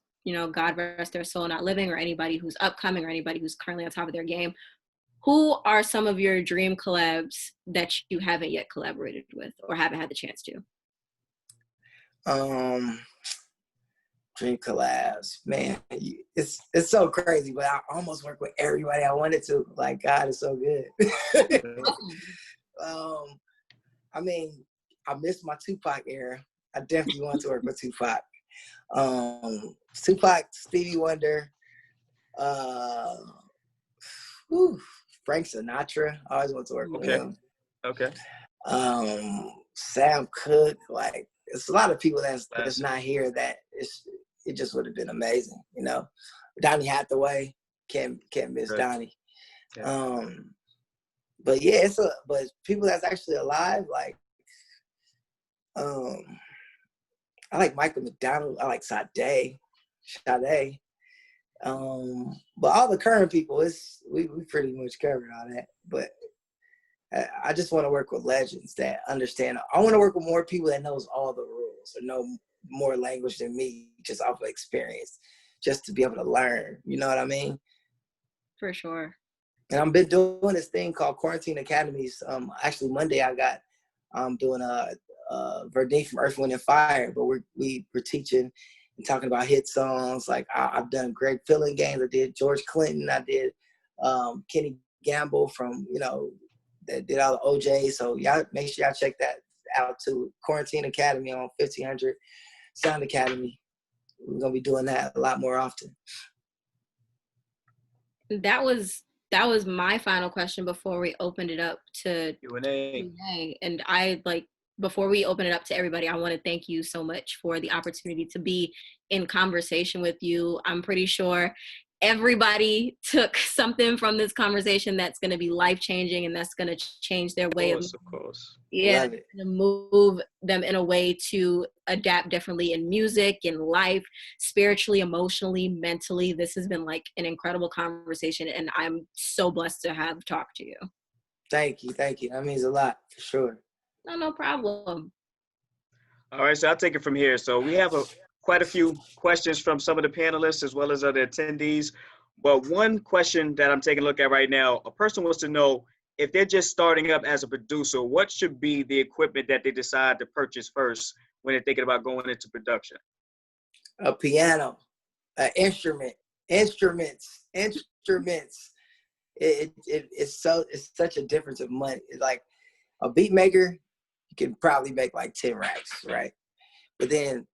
C: God rest their soul, not living, or anybody who's upcoming, or anybody who's currently on top of their game. Who are some of your dream collabs that you haven't yet collaborated with or haven't had the chance to?
B: Dream collabs, man. It's so crazy, but I almost work with everybody I wanted to. Like, God is so good. I mean, I missed my Tupac era. I definitely want to work with Tupac. Tupac, Stevie Wonder, Frank Sinatra. I always want to work with him.
A: Okay.
B: Sam Cooke. Like, it's a lot of people that's not here that it just would have been amazing, Donny Hathaway, can't miss Donny. Yeah. But yeah, but people that's actually alive, like, I like Michael McDonald, I like Sade. But all the current people, we pretty much covered all that. But I just want to work with legends that understand. I want to work with more people that knows all the rules or know more language than me, just off of experience, just to be able to learn. You know what I mean?
C: For sure.
B: And I've been doing this thing called Quarantine Academies. Actually, Monday I got doing a Verdine from Earth, Wind, and Fire, but we're teaching and talking about hit songs. Like I've done Greg Filling games. I did George Clinton. I did Kenny Gamble from, that did all the OJ. So y'all make sure y'all check that out too. Quarantine Academy on 1500 Sound Academy. We're gonna be doing that a lot more often.
C: That was my final question before we opened it up to Q&A. And before we open it up to everybody, I want to thank you so much for the opportunity to be in conversation with you. I'm pretty sure everybody took something from this conversation that's going to be life-changing, and that's going to change their way of
A: course.
C: Yeah, to move them in a way to adapt differently in music, in life, spiritually, emotionally, mentally. This has been like an incredible conversation, and I'm so blessed to have talked to you.
B: Thank you. That means a lot, for sure.
C: No problem.
A: All right, so I'll take it from here. So we have quite a few questions from some of the panelists as well as other attendees. But one question that I'm taking a look at right now, a person wants to know, if they're just starting up as a producer, what should be the equipment that they decide to purchase first when they're thinking about going into production?
B: A piano, an instruments. It's such a difference of money. It's like a beat maker, you can probably make like 10 racks, right? But then,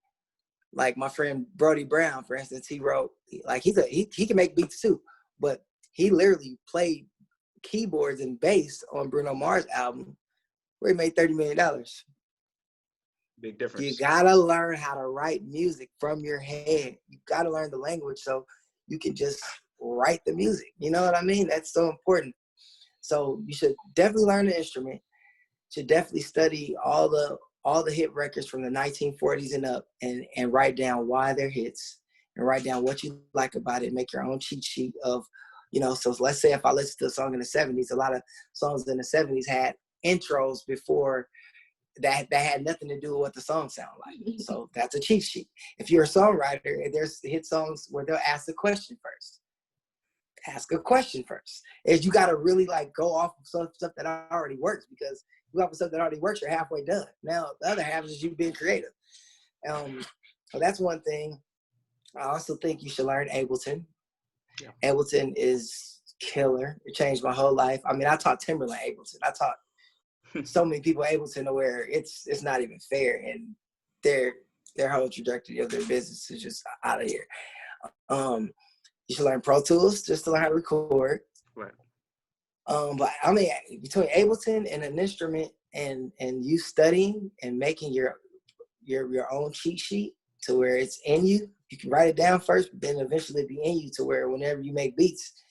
B: like my friend Brody Brown, for instance, he wrote, like he can make beats too, but he literally played keyboards and bass on Bruno Mars' album where he made $30 million.
A: Big difference.
B: You gotta learn how to write music from your head. You gotta learn the language so you can just write the music. You know what I mean? That's so important. So you should definitely learn the instrument. You should definitely study all the hit records from the 1940s and up, and write down why they're hits, and write down what you like about it. Make your own cheat sheet of, so let's say if I listen to a song in the 70s, a lot of songs in the 70s had intros before that had nothing to do with what the song sound like. So that's a cheat sheet. If you're a songwriter, there's hit songs where they'll ask a question first. Ask a question first. Is you got to really like go off of some stuff that already works, because you go off of stuff that already works, you're halfway done. Now the other half is you being creative. So that's one thing. I also think you should learn Ableton. Yeah. Ableton is killer. It changed my whole life. I mean, I taught Timberland Ableton. I taught so many people Ableton to where it's not even fair, and their whole trajectory of their business is just out of here. You should learn Pro Tools just to learn how to record.
A: Right.
B: But I mean, between Ableton and an instrument and you studying and making your own cheat sheet to where it's in you, you can write it down first, but then eventually be in you to where whenever you make beats,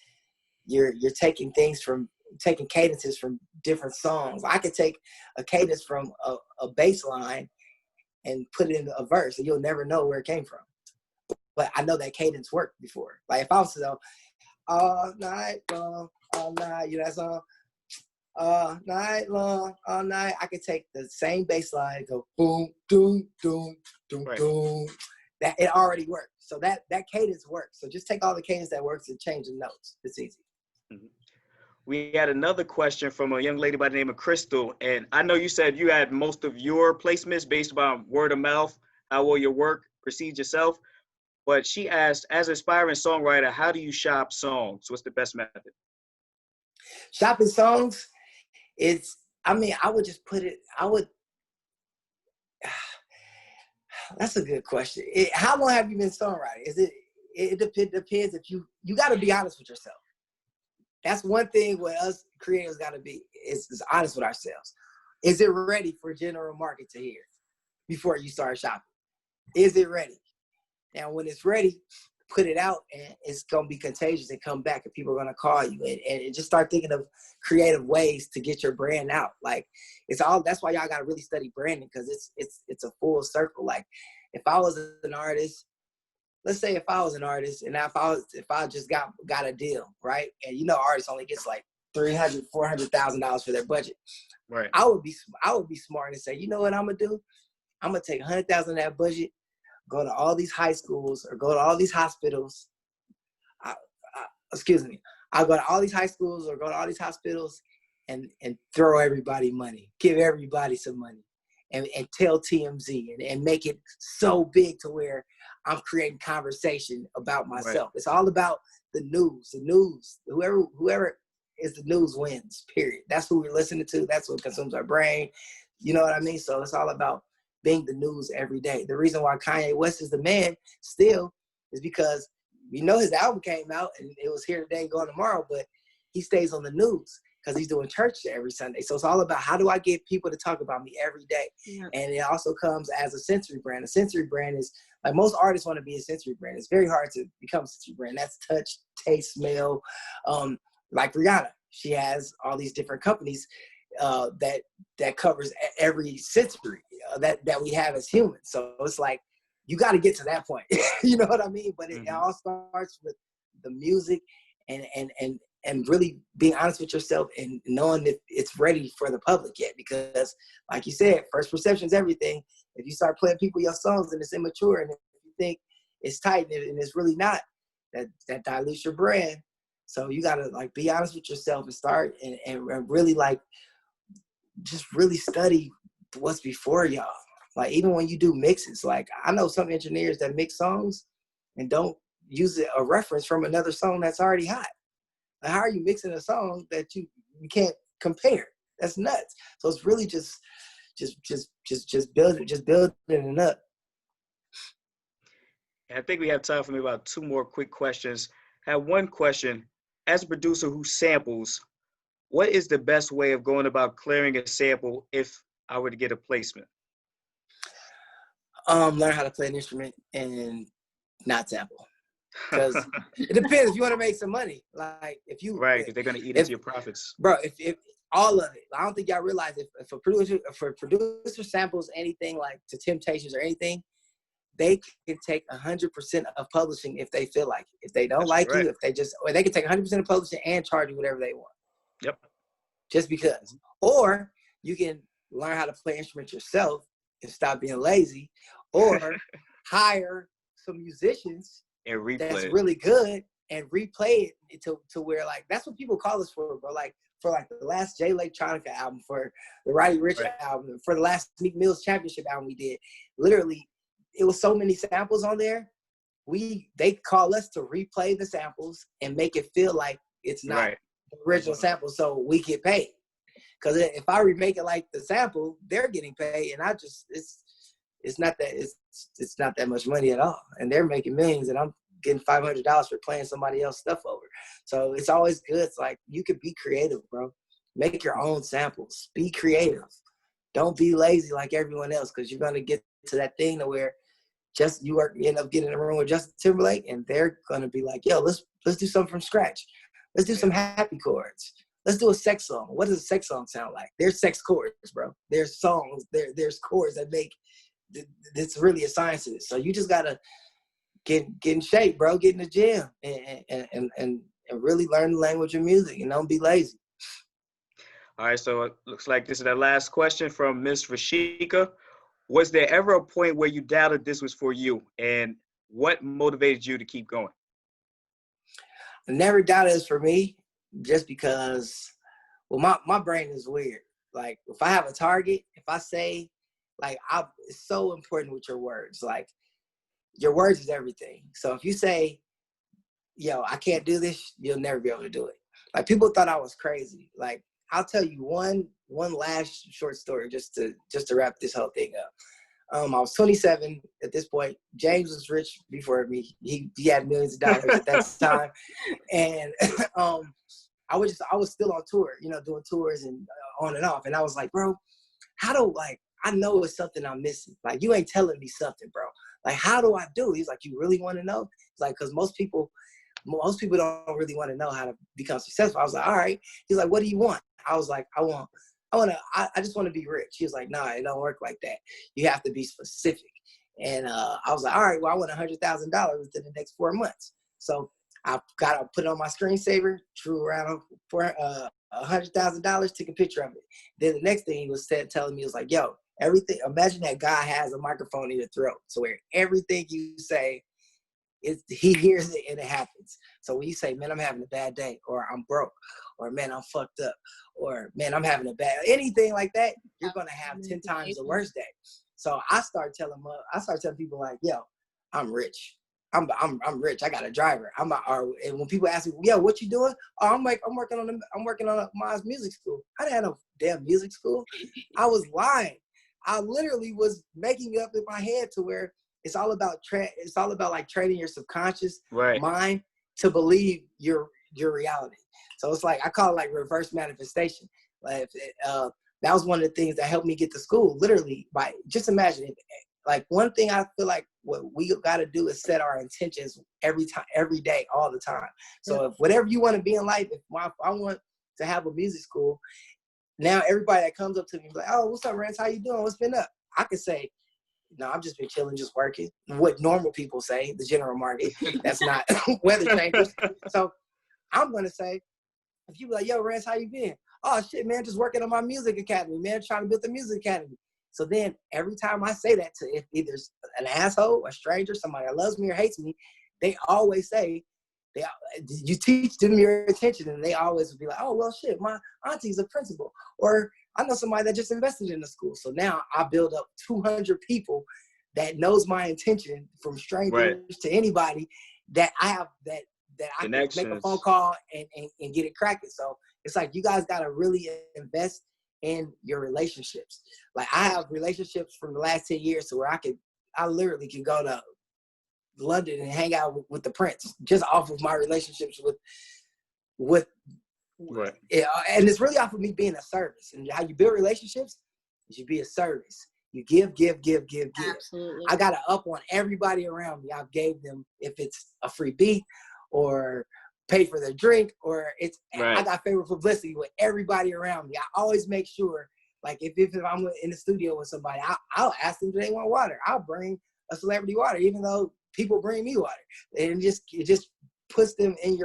B: you're taking cadences from different songs. I could take a cadence from a bass line and put it in a verse, and you'll never know where it came from. But I know that cadence worked before. Like if I was to all night long, all night. You know that song? All night long, all night. I could take the same bass line and go boom, doom, doom, doom,
A: Right.
B: doom. That it already works. So that cadence works. So just take all the cadence that works and change the notes. It's easy.
A: Mhm. We had another question from a young lady by the name of Crystal. And I know you said you had most of your placements based upon word of mouth, how well your work precedes yourself. But she asked, as an aspiring songwriter, how do you shop songs? What's the best method?
B: Shopping songs, I would just put it, that's a good question. How long have you been songwriting? It depends if you got to be honest with yourself. That's one thing what us creators got to be is honest with ourselves. Is it ready for general market to hear before you start shopping? Is it ready? Now, when it's ready, put it out and it's going to be contagious and come back and people are going to call you and just start thinking of creative ways to get your brand out. Like that's why y'all got to really study branding because it's a full circle. Like if I was an artist, let's say if I was an artist and if I just got a deal, right? And artists only gets like $300,000, $400,000 for their budget.
A: Right.
B: I would be smart and say, you know what I'm gonna do? I'm gonna take $100,000 of that budget, go to all these high schools or go to all these hospitals. I'll go to all these high schools or go to all these hospitals and throw everybody money, give everybody some money and tell TMZ and make it so big to where I'm creating conversation about myself. Right. It's all about the news. The news, whoever is the news wins, period. That's who we're listening to. That's what consumes our brain. You know what I mean? So it's all about being the news every day. The reason why Kanye West is the man still is because his album came out and it was here today and gone tomorrow, but he stays on the news because he's doing church every Sunday. So it's all about how do I get people to talk about me every day? Yeah. And it also comes as a sensory brand. A sensory brand is like most artists want to be a sensory brand. It's very hard to become a sensory brand. That's touch, taste, smell. Like Rihanna, she has all these different companies that covers every sensory that we have as humans. So it's like, you got to get to that point. You know what I mean? But it all starts with the music and really being honest with yourself and knowing if it's ready for the public yet. Because like you said, first perception is everything. If you start playing people your songs and it's immature and if you think it's tight and it's really not, that dilutes your brand. So you got to like be honest with yourself and start and really like just really study what's before y'all. Like even when you do mixes, like I know some engineers that mix songs and don't use a reference from another song that's already hot. Like, how are you mixing a song that you can't compare? That's nuts. So it's really just building it up.
A: I think we have time for maybe about two more quick questions. I have one question. As a producer who samples, what is the best way of going about clearing a sample if I were to get a placement?
B: Learn how to play an instrument and not sample. Because it depends if you want to make some money. Like if you
A: because they're gonna eat into your profits,
B: bro. If all of it, I don't think y'all realize if a producer samples anything like to Temptations or anything, they can take 100% of publishing if they feel like it. If they don't you, if they or they can take 100% of publishing and charge you whatever they want.
A: Yep.
B: Just because, or you can learn how to play instruments yourself and stop being lazy, or hire some musicians
A: and replay
B: that's really good and replay it to where like that's what people call us for, bro. Like for like the last Jay Electronica album, for the Roddy Ricch album, for the last Meek Mill's Championship album we did, literally it was so many samples on there. They call us to replay the samples and make it feel like it's not the original sample, so we get paid. Because if I remake it like the sample, they're getting paid, and it's not that much money at all, and they're making millions, and I'm getting $500 for playing somebody else's stuff over. So it's always good. It's like you could be creative, bro. Make your own samples. Be creative. Don't be lazy like everyone else, because you're gonna get to that thing to where you end up getting in a room with Justin Timberlake, and they're gonna be like, "Yo, let's do something from scratch. Let's do some happy chords. Let's do a sex song." What does a sex song sound like? There's sex chords, bro. There's songs. There's chords that make. It's really a science to this. So you just gotta get in shape, bro. Get in the gym and really learn the language of music and don't be lazy.
A: All right, so it looks like this is the last question from Miss Rashika. Was there ever a point where you doubted this was for you, and what motivated you to keep going?
B: I never doubted it's for me, just because, well, my brain is weird. Like, if I have a target, if I say, like, it's so important with your words. Like, your words is everything. So if you say, yo, I can't do this, you'll never be able to do it. Like, people thought I was crazy. Like, I'll tell you one last short story just to wrap this whole thing up. I was 27 at this point. James was rich before me. He had millions of dollars at that time. And I was still on tour, doing tours and on and off. And I was like, bro, I know it's something I'm missing. Like, you ain't telling me something, bro. Like, how do I do? He's like, you really want to know? It's like, because most people don't really want to know how to become successful. I was like, all right. He's like, what do you want? I was like, I just want to be rich. He was like, nah, it don't work like that. You have to be specific. And I was like, all right, well, I want $100,000 within the next 4 months. So I got to put it on my screensaver, drew around for $100,000, took a picture of it. Then the next thing he was telling me was like, yo, everything, imagine that guy has a microphone in your throat. So where everything you say, he hears it and it happens. So when you say, man, I'm having a bad day, or I'm broke, or man, I'm fucked up, or man, I'm having anything like that, you're going to have 10 times the worst day. So I start telling people like, yo, I'm rich. I'm rich. I got a driver. And when people ask me, yo, what you doing? Oh, I'm working on my music school. I didn't have no damn music school. I was lying. I literally was making it up in my head to where it's all about like training your subconscious mind to believe your reality. So it's like, I call it like reverse manifestation. Like that was one of the things that helped me get to school, literally, by just imagine it. Like, one thing I feel like what we got to do is set our intentions every day, all the time. So if whatever you want to be in life, if I want to have a music school, now everybody that comes up to me is like, oh, what's up, Rance? How you doing? What's been up? I could say, no, I've just been chilling, just working. What normal people say, the general market. That's not weather changers. So I'm going to say, if you be like, yo, Rance, how you been? Oh, shit, man, just working on my music academy, man, trying to build the music academy. So then every time I say that to either an asshole, a stranger, somebody that loves me or hates me, they always say, you teach them your attention, and they always be like, oh, well, shit, my auntie's a principal, or I know somebody that just invested in the school. So now I build up 200 people that knows my intention, from strangers to anybody, that I have that I can make a phone call and get it cracking. So it's like, you guys got to really invest in your relationships. Like, I have relationships from the last 10 years to where I literally can go to London and hang out with the prince just off of my relationships with and it's really off of me being a service. And how you build relationships is you be a service. You give.
C: Absolutely.
B: I got to up on everybody around me. I gave them, if it's a free beat or pay for their drink, or I got favorite publicity with everybody around me. I always make sure, like, if I'm in the studio with somebody, I'll ask them, do they want water? I'll bring a celebrity water, even though people bring me water. And it just puts them in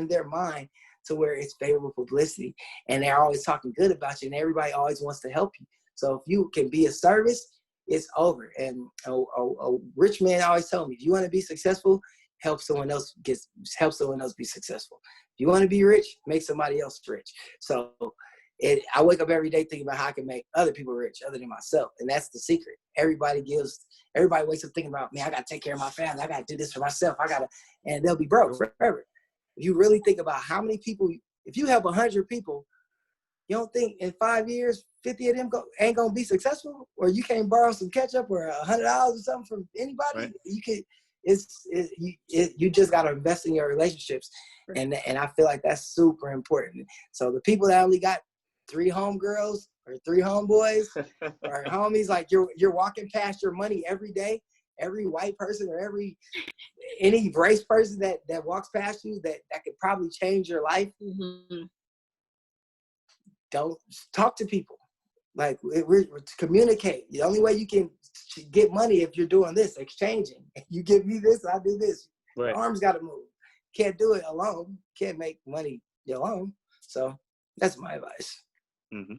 B: their mind to where it's favorable publicity, and they're always talking good about you, and everybody always wants to help you. So if you can be a service, it's over. And a rich man always told me, if you want to be successful, help someone else be successful. If you want to be rich, make somebody else rich. So I wake up every day thinking about how I can make other people rich other than myself. And that's the secret. Everybody wakes up thinking about, man, I got to take care of my family. I got to do this for myself. And they'll be broke forever. If you really think about how many people, if you help 100 people, you don't think in 5 years, 50 of them ain't going to be successful? Or you can't borrow some ketchup or $100 or something from anybody? Right. You can. You just got to invest in your relationships. And I feel like that's super important. So the people that only got 3 homegirls or 3 homeboys or homies, like you're walking past your money every day, every white person or any race person that walks past you that could probably change your life. Mm-hmm. Don't talk to people. Like, we're to communicate. The only way you can get money if you're doing this, exchanging. You give me this, I do this. Right. Your arms got to move. can't do it alone. Can't make money alone. So that's my advice.
A: Mm-hmm.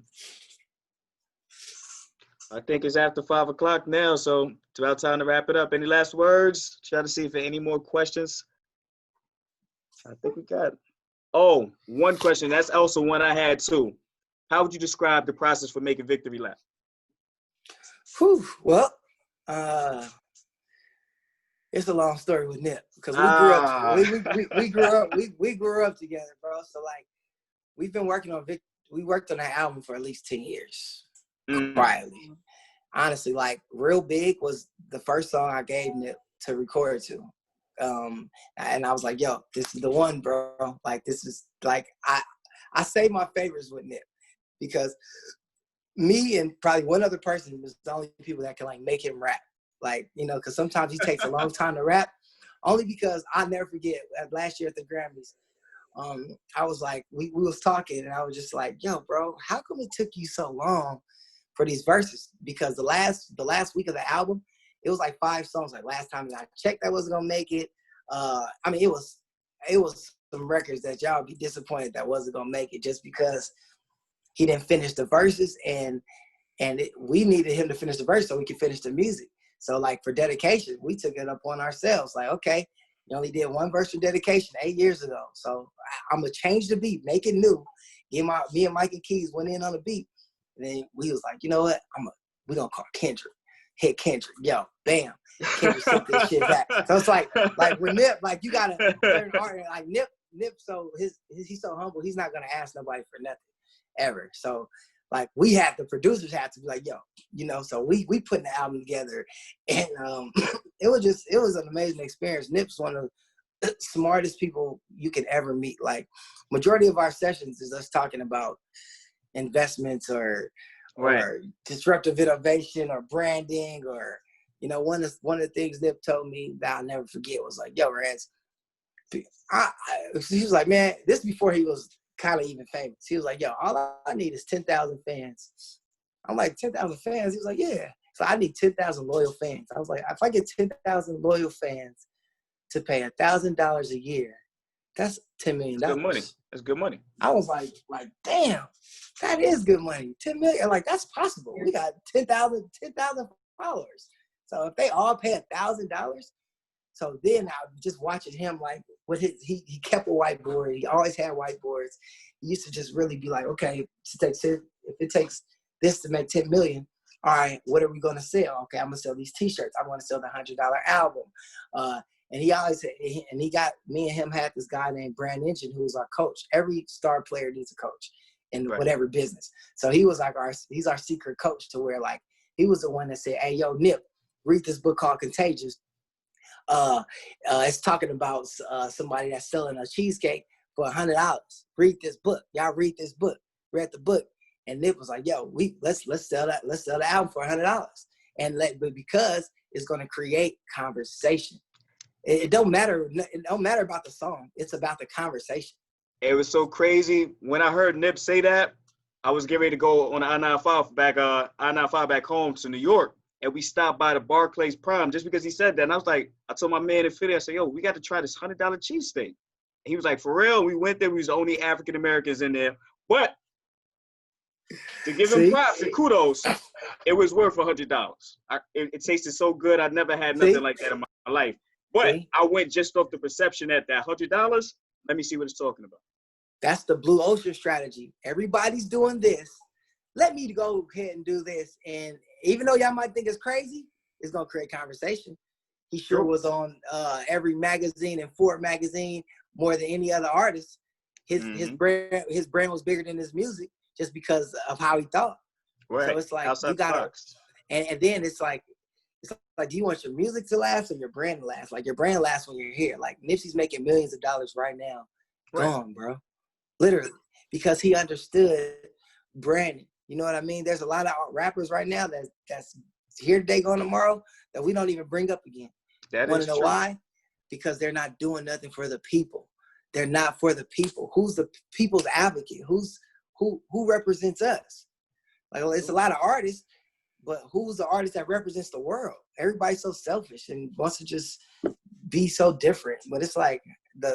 A: I think it's after 5 o'clock now, so it's about time to wrap it up. Any last words? Try to see if there are any more questions. I think we got it. Oh, one question. That's also one I had too. How would you describe the process for making Victory Lap?
B: Whew. Well, it's a long story with Nip because we grew up. We grew up together, bro. So like, we've been working on we worked on that album for at least 10 years, quietly. Honestly, like, Real Big was the first song I gave Nip to record to. And I was like, yo, this is the one, bro. Like, this is like, I say my favorites with Nip because me and probably one other person was the only people that can like make him rap. Like, you know, because sometimes he takes a long time to rap. Only because I never forget last year at the Grammys, I was like, we was talking and I was just like, yo, bro, how come it took you so long for these verses? Because the last week of the album, it was like 5 songs. Like, last time that I checked, I wasn't gonna make it. I mean, it was some records that y'all be disappointed that wasn't gonna make it just because he didn't finish the verses, and we needed him to finish the verse so we could finish the music. So like, for dedication, we took it up on ourselves. Like, okay, you only did 1 verse for dedication 8 years ago, so I'm gonna change the beat, make it new. Me and Mike and Keys went in on the beat, and then we was like, you know what? We gonna call Kendrick. Hit Kendrick, yo, bam. Kendrick sent this shit back. So it's like with Nip, like, you got a certain art, like Nip. So he's so humble. He's not gonna ask nobody for nothing ever. So like, the producers had to be like, yo, you know. So we put the album together, and it was an amazing experience. Nip's one of the smartest people you can ever meet. Like, majority of our sessions is us talking about investments or disruptive innovation or branding, or, you know, one of the things Nip told me that I'll never forget was like, yo, Rance, he was like, man, this before he was kind of even famous. He was like, yo, all I need is 10,000 fans. I'm like, 10,000 fans? He was like, yeah. So I need 10,000 loyal fans. I was like, if I get 10,000 loyal fans to pay $1,000 a year, that's $10 million.
A: That's good money. That's good money.
B: I was like, damn, that is good money. 10 million, like, that's possible. We got 10,000 followers. So if they all pay $1,000, so then I was just watching him, like, with he kept a whiteboard. He always had whiteboards. He used to just really be like, okay, if it takes this to make 10 million, all right, what are we gonna sell? Okay, I'm gonna sell these T-shirts. I want to sell the $100 album. And he always, and he got, me and him had this guy named Brand Engine who was our coach. Every star player needs a coach in whatever business. So he was like he's our secret coach, to where, like, he was the one that said, hey, yo, Nip, read this book called Contagious. It's talking about somebody that's selling a cheesecake for $100. Read this book. Y'all read this book. Read the book. And Nip was like, yo, let's sell that. Let's sell the album for $100. But because it's going to create conversation. It don't matter. It don't matter about the song. It's about the conversation.
A: It was so crazy when I heard Nip say that. I was getting ready to go on the I-95 back home to New York, and we stopped by the Barclays Prime just because he said that. And I was like, I told my man in Philly, I said, yo, we got to try this $100 cheesesteak. And he was like, for real? We went there. We was the only African Americans in there, but to give him props and kudos, it was worth $100. It tasted so good. I never had nothing like that in my life. But I went just off the perception that $100, let me see what it's talking about.
B: That's the blue ocean strategy. Everybody's doing this. Let me go ahead and do this. And even though y'all might think it's crazy, it's going to create conversation. He sure was on every magazine and Ford magazine more than any other artist. His brand was bigger than his music just because of how he thought.
A: Right.
B: So it's like, you got to, and then it's like, do you want your music to last or your brand to last? Like, your brand lasts when you're here. Like, Nipsey's making millions of dollars right now. Gone, bro. Literally. Because he understood branding. You know what I mean? There's a lot of rappers right now that's here today, gone tomorrow, that we don't even bring up again. Want to know why? Because they're not doing nothing for the people. They're not for the people. Who's the people's advocate? Who represents us? Like, it's a lot of artists, but who's the artist that represents the world? Everybody's so selfish and wants to just be so different. But it's like,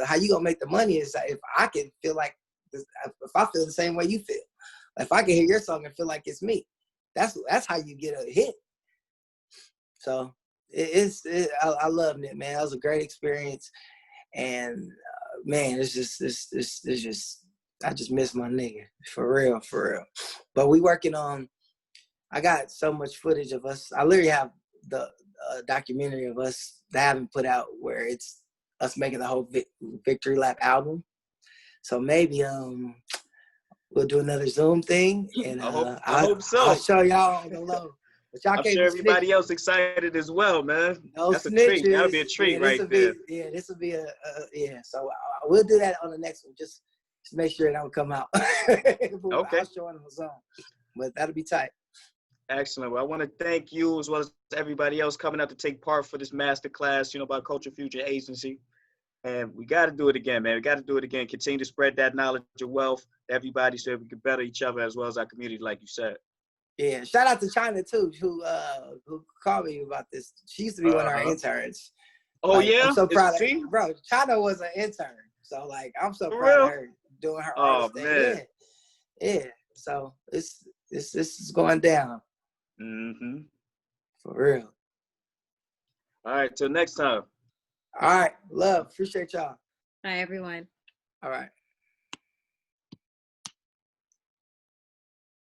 B: how you gonna make the money is if I can feel like if I feel the same way you feel. If I can hear your song and feel like it's me, that's how you get a hit. So I loved it, man. That was a great experience, and man, it's just I just miss my nigga for real. But we working on. I got so much footage of us. I literally have the documentary of us that I haven't put out where it's us making the whole Victory Lap album. So maybe we'll do another Zoom thing, and
A: I hope so.
B: I'll show y'all on the low. But y'all
A: I'm
B: can't
A: sure
B: be
A: everybody
B: snitching.
A: else excited as well, man.
B: No
A: That's
B: snitches.
A: a treat. That'll be a treat right there.
B: This will be yeah. So we'll do that on the next one. Just make sure it don't come out.
A: Okay.
B: I'll show it on the Zoom, but that'll be tight.
A: Excellent. Well, I want to thank you as well as everybody else coming out to take part for this masterclass, by Culture Fusion Agency. And we got to do it again, man. We got to do it again. Continue to spread that knowledge and wealth to everybody so we can better each other as well as our community, like you said.
B: Yeah. Shout out to China too, who called me about this. She used to be one of our interns.
A: Oh,
B: like,
A: yeah?
B: I'm so proud of her.
A: She?
B: Bro, China was an intern. So like I'm so
A: For
B: proud
A: real?
B: of her doing her
A: Oh,
B: artist thing.
A: man.
B: Yeah. So this is going down.
A: Mm-hmm.
B: For real.
A: All right, till next time.
B: All right. Love. Appreciate y'all.
C: Bye, everyone.
B: All right.